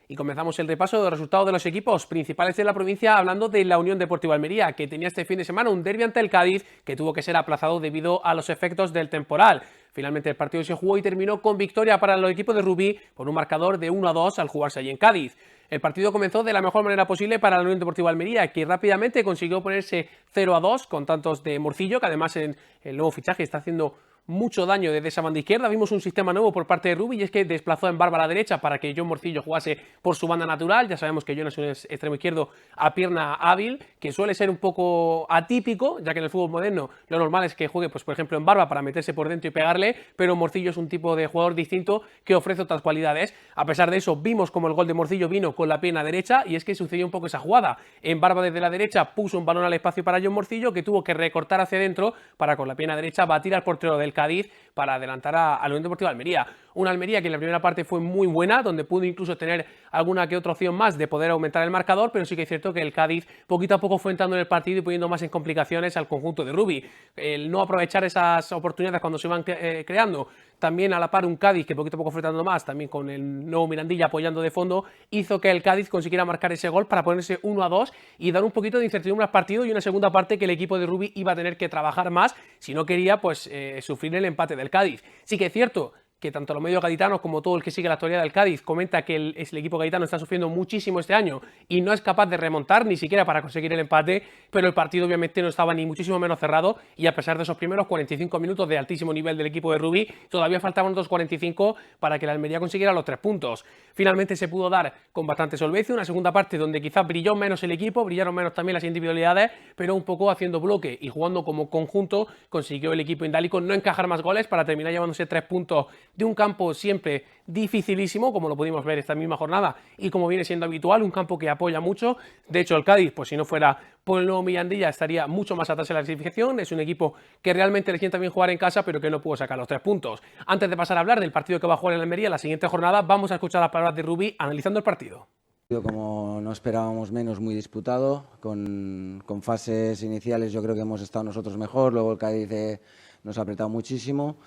Y comenzamos el repaso de los resultados de los equipos principales de la provincia hablando de la Unión Deportiva Almería, que tenía este fin de semana un derbi ante el Cádiz que tuvo que ser aplazado debido a los efectos del temporal. Finalmente el partido se jugó y terminó con victoria para el equipo de Rubí por un marcador de 1-2 al jugarse allí en Cádiz. El partido comenzó de la mejor manera posible para la Unión Deportiva Almería, que rápidamente consiguió ponerse 0-2 con tantos de Morcillo, que además en el nuevo fichaje está haciendo mucho daño desde esa banda izquierda. Vimos un sistema nuevo por parte de Rubí, y es que desplazó en Barba a la derecha para que John Morcillo jugase por su banda natural. Ya sabemos que John es un extremo izquierdo a pierna hábil, que suele ser un poco atípico, ya que en el fútbol moderno lo normal es que juegue, pues por ejemplo, en Barba para meterse por dentro y pegarle, pero Morcillo es un tipo de jugador distinto que ofrece otras cualidades. A pesar de eso, vimos como el gol de Morcillo vino con la pierna derecha, y es que sucedió un poco esa jugada. En Barba desde la derecha puso un balón al espacio para John Morcillo, que tuvo que recortar hacia adentro para con la pierna derecha batir al portero del Cádiz para adelantar a la Unión Deportiva Almería. Una Almería que en la primera parte fue muy buena, donde pudo incluso tener alguna que otra opción más de poder aumentar el marcador, pero sí que es cierto que el Cádiz poquito a poco fue entrando en el partido y poniendo más en complicaciones al conjunto de Rubí. El no aprovechar esas oportunidades cuando se iban creando, también a la par un Cádiz que poquito a poco fue entrando más, también con el nuevo Mirandilla apoyando de fondo, hizo que el Cádiz consiguiera marcar ese gol para ponerse 1-2 y dar un poquito de incertidumbre al partido, y una segunda parte que el equipo de Rubí iba a tener que trabajar más si no quería pues sufrir el empate del Cádiz. Sí que es cierto que tanto los medios gaditanos como todo el que sigue la actualidad del Cádiz comenta que el equipo gaditano está sufriendo muchísimo este año y no es capaz de remontar ni siquiera para conseguir el empate, pero el partido obviamente no estaba ni muchísimo menos cerrado, y a pesar de esos primeros 45 minutos de altísimo nivel del equipo de Rubí, todavía faltaban otros 45 para que la Almería consiguiera los 3 puntos. Finalmente se pudo dar con bastante solvencia una segunda parte donde quizás brilló menos el equipo, brillaron menos también las individualidades, pero un poco haciendo bloque y jugando como conjunto consiguió el equipo indálico no encajar más goles para terminar llevándose 3 puntos de un campo siempre dificilísimo, como lo pudimos ver esta misma jornada y como viene siendo habitual, un campo que apoya mucho. De hecho, el Cádiz, pues si no fuera por el nuevo Mirandilla, estaría mucho más atrás en la clasificación. Es un equipo que realmente le sienta bien jugar en casa, pero que no pudo sacar los 3 puntos. Antes de pasar a hablar del partido que va a jugar en Almería la siguiente jornada, vamos a escuchar las palabras de Rubí analizando el partido. Como no esperábamos menos, muy disputado, con fases iniciales yo creo que hemos estado nosotros mejor, luego el Cádiz nos ha apretado muchísimo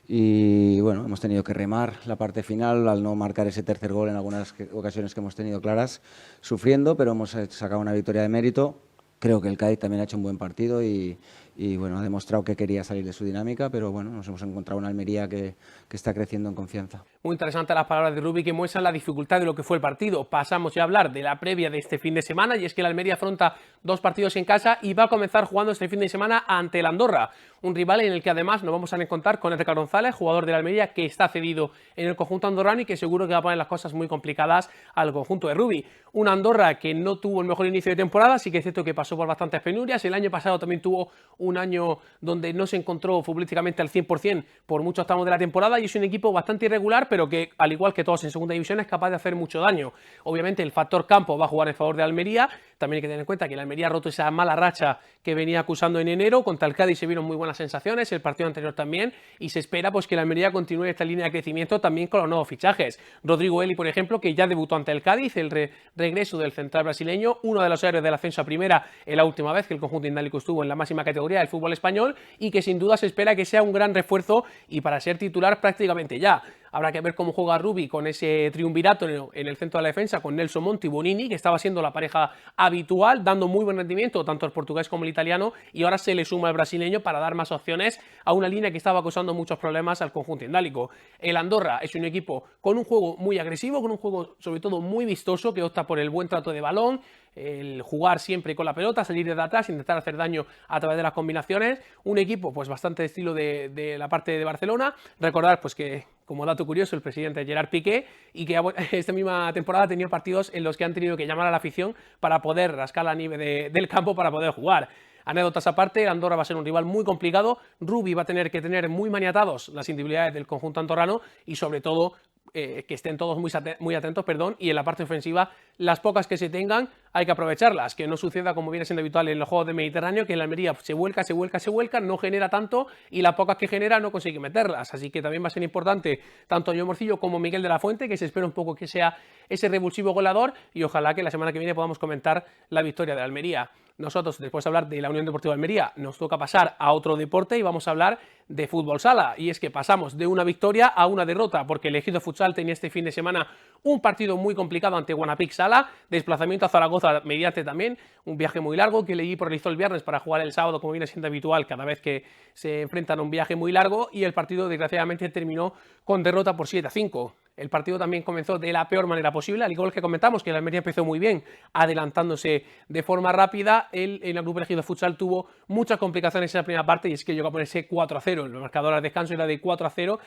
y bueno, hemos tenido que remar la parte final al no marcar ese tercer gol en algunas ocasiones que hemos tenido claras, sufriendo, pero hemos sacado una victoria de mérito. Creo que el Cádiz también ha hecho un buen partido y bueno, ha demostrado que quería salir de su dinámica, pero bueno, nos hemos encontrado una Almería que está creciendo en confianza. Muy interesantes las palabras de Rubí, que muestran la dificultad de lo que fue el partido. Pasamos ya a hablar de la previa de este fin de semana, y es que la Almería afronta 2 partidos en casa y va a comenzar jugando este fin de semana ante el Andorra, un rival en el que además nos vamos a encontrar con Edgar González, jugador de la Almería que está cedido en el conjunto andorrano y que seguro que va a poner las cosas muy complicadas al conjunto de Rubí. Una Andorra que no tuvo el mejor inicio de temporada, sí que es cierto que pasó por bastantes penurias. El año pasado también tuvo un año donde no se encontró futbolísticamente al 100% por muchos tramos de la temporada, y es un equipo bastante irregular, pero que al igual que todos en segunda división es capaz de hacer mucho daño. Obviamente el factor campo va a jugar en favor de Almería. También hay que tener en cuenta que la Almería ha roto esa mala racha que venía acusando en enero. Contra el Cádiz se vieron muy buenas sensaciones, el partido anterior también, y se espera pues que la Almería continúe esta línea de crecimiento también con los nuevos fichajes. Rodrigo Eli, por ejemplo, que ya debutó ante el Cádiz, el regreso del central brasileño, uno de los héroes del ascenso a primera en la última vez que el conjunto indálico estuvo en la máxima categoría del fútbol español, y que sin duda se espera que sea un gran refuerzo y para ser titular prácticamente ya. Habrá que ver cómo juega Rubí con ese triunvirato en el centro de la defensa con Nelson Monti y Bonini, que estaba siendo la pareja habitual, dando muy buen rendimiento tanto el portugués como el italiano, y ahora se le suma el brasileño para dar más opciones a una línea que estaba causando muchos problemas al conjunto indálico. El Andorra es un equipo con un juego muy agresivo, con un juego sobre todo muy vistoso, que opta por el buen trato de balón, el jugar siempre con la pelota, salir desde atrás, intentar hacer daño a través de las combinaciones. Un equipo pues bastante de estilo de la parte de Barcelona. Recordar pues que, como dato curioso, el presidente Gerard Piqué, y que esta misma temporada ha tenido partidos en los que han tenido que llamar a la afición para poder rascar la nieve del campo para poder jugar. Anécdotas aparte, Andorra va a ser un rival muy complicado. Rubi va a tener que tener muy maniatados las individualidades del conjunto andorrano y sobre todo que estén todos muy atentos, y en la parte ofensiva las pocas que se tengan hay que aprovecharlas, que no suceda como viene siendo habitual en los Juegos del Mediterráneo, que en la Almería se vuelca, no genera tanto y las pocas que genera no consigue meterlas, así que también va a ser importante tanto Joan Morcillo como Miguel de la Fuente, que se espera un poco que sea ese revulsivo goleador, y ojalá que la semana que viene podamos comentar la victoria de Almería. Nosotros, después de hablar de la Unión Deportiva Almería, nos toca pasar a otro deporte y vamos a hablar de fútbol sala. Y es que pasamos de una victoria a una derrota, porque el Ejido Futsal tenía este fin de semana un partido muy complicado ante Guanapix Sala, desplazamiento a Zaragoza mediante también un viaje muy largo que el equipo realizó el viernes para jugar el sábado, como viene siendo habitual cada vez que se enfrentan a un viaje muy largo, y el partido desgraciadamente terminó con derrota por 7-5. El partido también comenzó de la peor manera posible, al igual que comentamos que el Almería empezó muy bien, adelantándose de forma rápida. El grupo elegido Futsal tuvo muchas complicaciones en la primera parte, y es que llegó a ponerse 4-0, el marcador al descanso era de 4-0,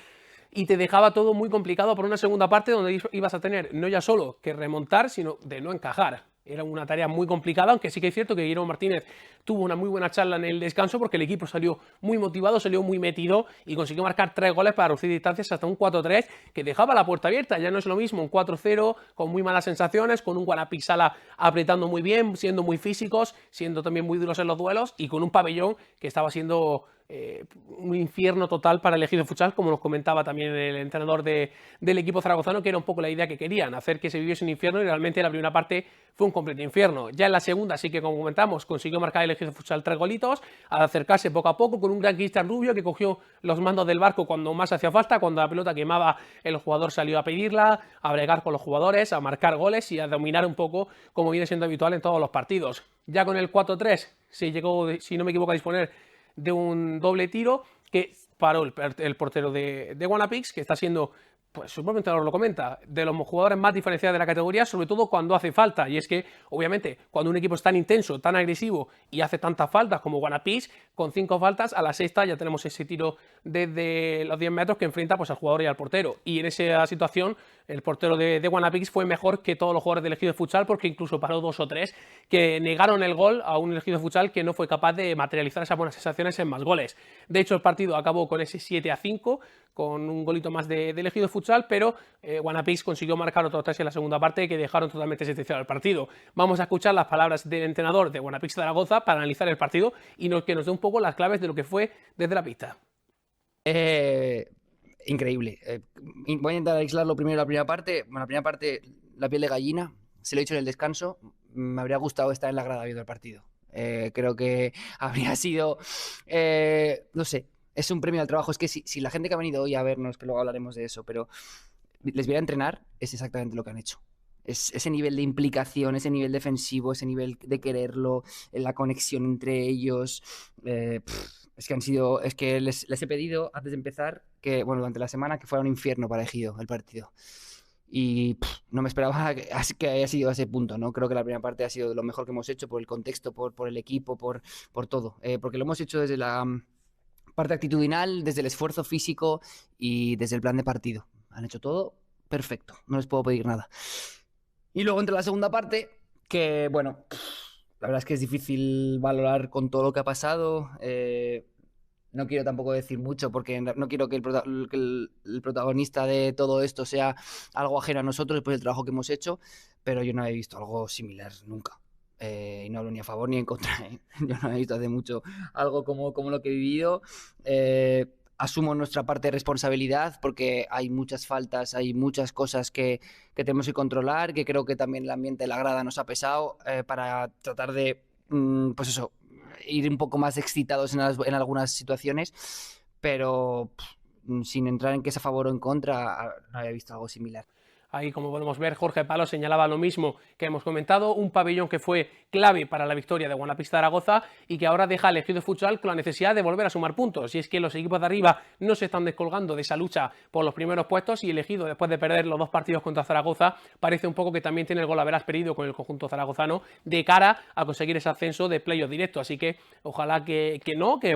y te dejaba todo muy complicado por una segunda parte donde ibas a tener no ya solo que remontar, sino de no encajar. Era una tarea muy complicada, aunque sí que es cierto que Guillermo Martínez tuvo una muy buena charla en el descanso, porque el equipo salió muy motivado, salió muy metido y consiguió marcar 3 goles para reducir distancias hasta un 4-3 que dejaba la puerta abierta. Ya no es lo mismo un 4-0 con muy malas sensaciones, con un Guanapix Sala apretando muy bien, siendo muy físicos, siendo también muy duros en los duelos, y con un pabellón que estaba siendo un infierno total para el Ejido Futsal, como nos comentaba también el entrenador del equipo zaragozano, que era un poco la idea que querían, hacer que se viviese un infierno, y realmente la primera parte fue un completo infierno. Ya en la segunda, sí que como comentamos, consiguió marcar el Ejido Futsal 3 golitos, al acercarse poco a poco con un gran Cristian Rubio que cogió los mandos del barco cuando más hacía falta, cuando la pelota quemaba el jugador salió a pedirla, a bregar con los jugadores, a marcar goles y a dominar un poco como viene siendo habitual en todos los partidos. Ya con el 4-3 se llegó, si no me equivoco, a disponer de un doble tiro que paró el portero de Guanapix, que está siendo, pues su propio entrenador lo comenta, de los jugadores más diferenciados de la categoría, sobre todo cuando hace falta. Y es que, obviamente, cuando un equipo es tan intenso, tan agresivo y hace tantas faltas como Guanapix, con 5 faltas, a la sexta ya tenemos ese tiro desde los 10 metros que enfrenta pues al jugador y al portero. Y en esa situación, el portero de Guanapix fue mejor que todos los jugadores del Ejido Futsal, porque incluso paró 2 o 3 que negaron el gol a un Ejido Futsal que no fue capaz de materializar esas buenas sensaciones en más goles. De hecho, el partido acabó con ese 7-5, con un golito más de Ejido Futsal, pero Guanapix consiguió marcar otros 3 en la segunda parte que dejaron totalmente sentenciado el partido. Vamos a escuchar las palabras del entrenador de Guanapix Zaragoza para analizar el partido y que nos dé un poco las claves de lo que fue desde la pista. Increíble. Voy a intentar aislarlo primero la primera parte. Bueno, la primera parte, la piel de gallina. Se lo he dicho en el descanso. Me habría gustado estar en la grada viendo el partido. Creo que habría sido, no sé, es un premio al trabajo. Es que si la gente que ha venido hoy a vernos, que luego hablaremos de eso, pero les viera entrenar, es exactamente lo que han hecho. Es ese nivel de implicación, ese nivel defensivo, ese nivel de quererlo, la conexión entre ellos. Es que les he pedido antes de empezar que, bueno, durante la semana, que fuera un infierno para Ejido el partido. Y no me esperaba que haya sido a ese punto, ¿no? Creo que la primera parte ha sido lo mejor que hemos hecho por el contexto, por el equipo, por todo. Porque lo hemos hecho desde la parte actitudinal, desde el esfuerzo físico y desde el plan de partido. Han hecho todo perfecto, no les puedo pedir nada. Y luego entra la segunda parte, que, bueno, la verdad es que es difícil valorar con todo lo que ha pasado. No quiero tampoco decir mucho porque no quiero que el protagonista de todo esto sea algo ajeno a nosotros después del trabajo que hemos hecho, pero yo no he visto algo similar nunca. Y no hablo ni a favor ni en contra. Yo no he visto hace mucho algo como lo que he vivido. Asumo nuestra parte de responsabilidad porque hay muchas faltas, hay muchas cosas que tenemos que controlar, que creo que también el ambiente de la grada nos ha pesado para tratar de, pues eso, ir un poco más excitados en algunas situaciones, pero sin entrar en que es a favor o en contra, no había visto algo similar. Ahí, como podemos ver, Jorge Palo señalaba lo mismo que hemos comentado, un pabellón que fue clave para la victoria de Guanapista Zaragoza y que ahora deja al Ejido Futsal con la necesidad de volver a sumar puntos. Y es que los equipos de arriba no se están descolgando de esa lucha por los primeros puestos y el Ejido, después de perder los 2 partidos contra Zaragoza, parece un poco que también tiene el golaveras perdido con el conjunto zaragozano de cara a conseguir ese ascenso de playoff directo. Así que ojalá que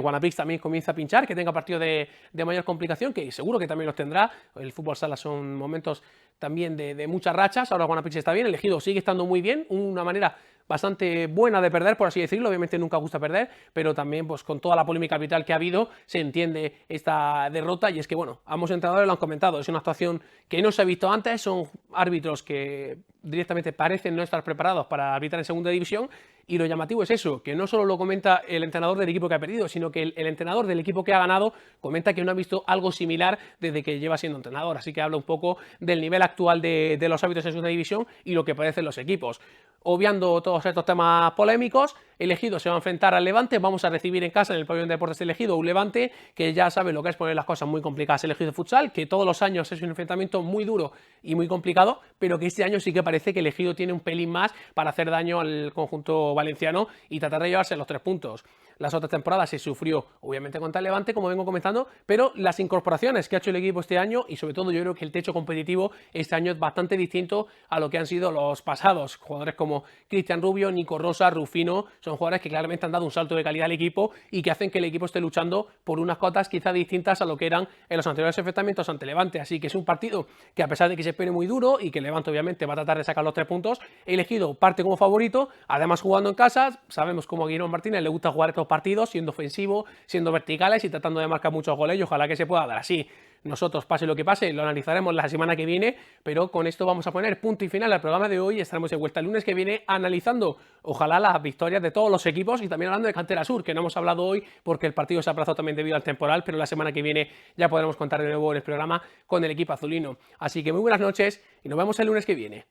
Guanapista también comience a pinchar, que tenga partidos de mayor complicación, que seguro que también los tendrá. El fútbol sala son momentos también de muchas rachas. Ahora Guanapista está bien, el Ejido sigue estando muy bien, una manera bastante buena de perder, por así decirlo. Obviamente nunca gusta perder, pero también pues con toda la polémica arbitral que ha habido se entiende esta derrota. Y es que bueno, ambos entrenadores lo han comentado, es una actuación que no se ha visto antes, son árbitros que directamente parecen no estar preparados para arbitrar en segunda división. Y lo llamativo es eso, que no solo lo comenta el entrenador del equipo que ha perdido, sino que el entrenador del equipo que ha ganado comenta que no ha visto algo similar desde que lleva siendo entrenador. Así que habla un poco del nivel actual de los árbitros en segunda división y lo que padecen los equipos. Obviando todos estos temas polémicos, el Ejido se va a enfrentar al Levante. Vamos a recibir en casa, en el pabellón de deportes del Ejido, un Levante que ya sabe lo que es poner las cosas muy complicadas el Ejido Futsal, que todos los años es un enfrentamiento muy duro y muy complicado, pero que este año sí que parece que el Ejido tiene un pelín más para hacer daño al conjunto valenciano y tratar de llevarse los 3 puntos. Las otras temporadas se sufrió obviamente contra el Levante, como vengo comentando, pero las incorporaciones que ha hecho el equipo este año, y sobre todo yo creo que el techo competitivo este año es bastante distinto a lo que han sido los pasados. Jugadores como Cristian Rubio, Nico Rosa, Rufino, son jugadores que claramente han dado un salto de calidad al equipo y que hacen que el equipo esté luchando por unas cotas quizá distintas a lo que eran en los anteriores enfrentamientos ante Levante. Así que es un partido que, a pesar de que se espere muy duro y que el Levante obviamente va a tratar de sacar los 3 puntos, el Ejido parte como favorito, además jugando en casa. Sabemos cómo a Guillermo Martínez le gusta jugar estos partidos, siendo ofensivo, siendo verticales y tratando de marcar muchos goles, y ojalá que se pueda dar así. Nosotros, pase lo que pase, lo analizaremos la semana que viene, pero con esto vamos a poner punto y final al programa de hoy. Estaremos de vuelta el lunes que viene analizando, ojalá, las victorias de todos los equipos y también hablando de Cantera Sur, que no hemos hablado hoy porque el partido se ha aplazado también debido al temporal, pero la semana que viene ya podremos contar de nuevo en el programa con el equipo azulino. Así que muy buenas noches y nos vemos el lunes que viene.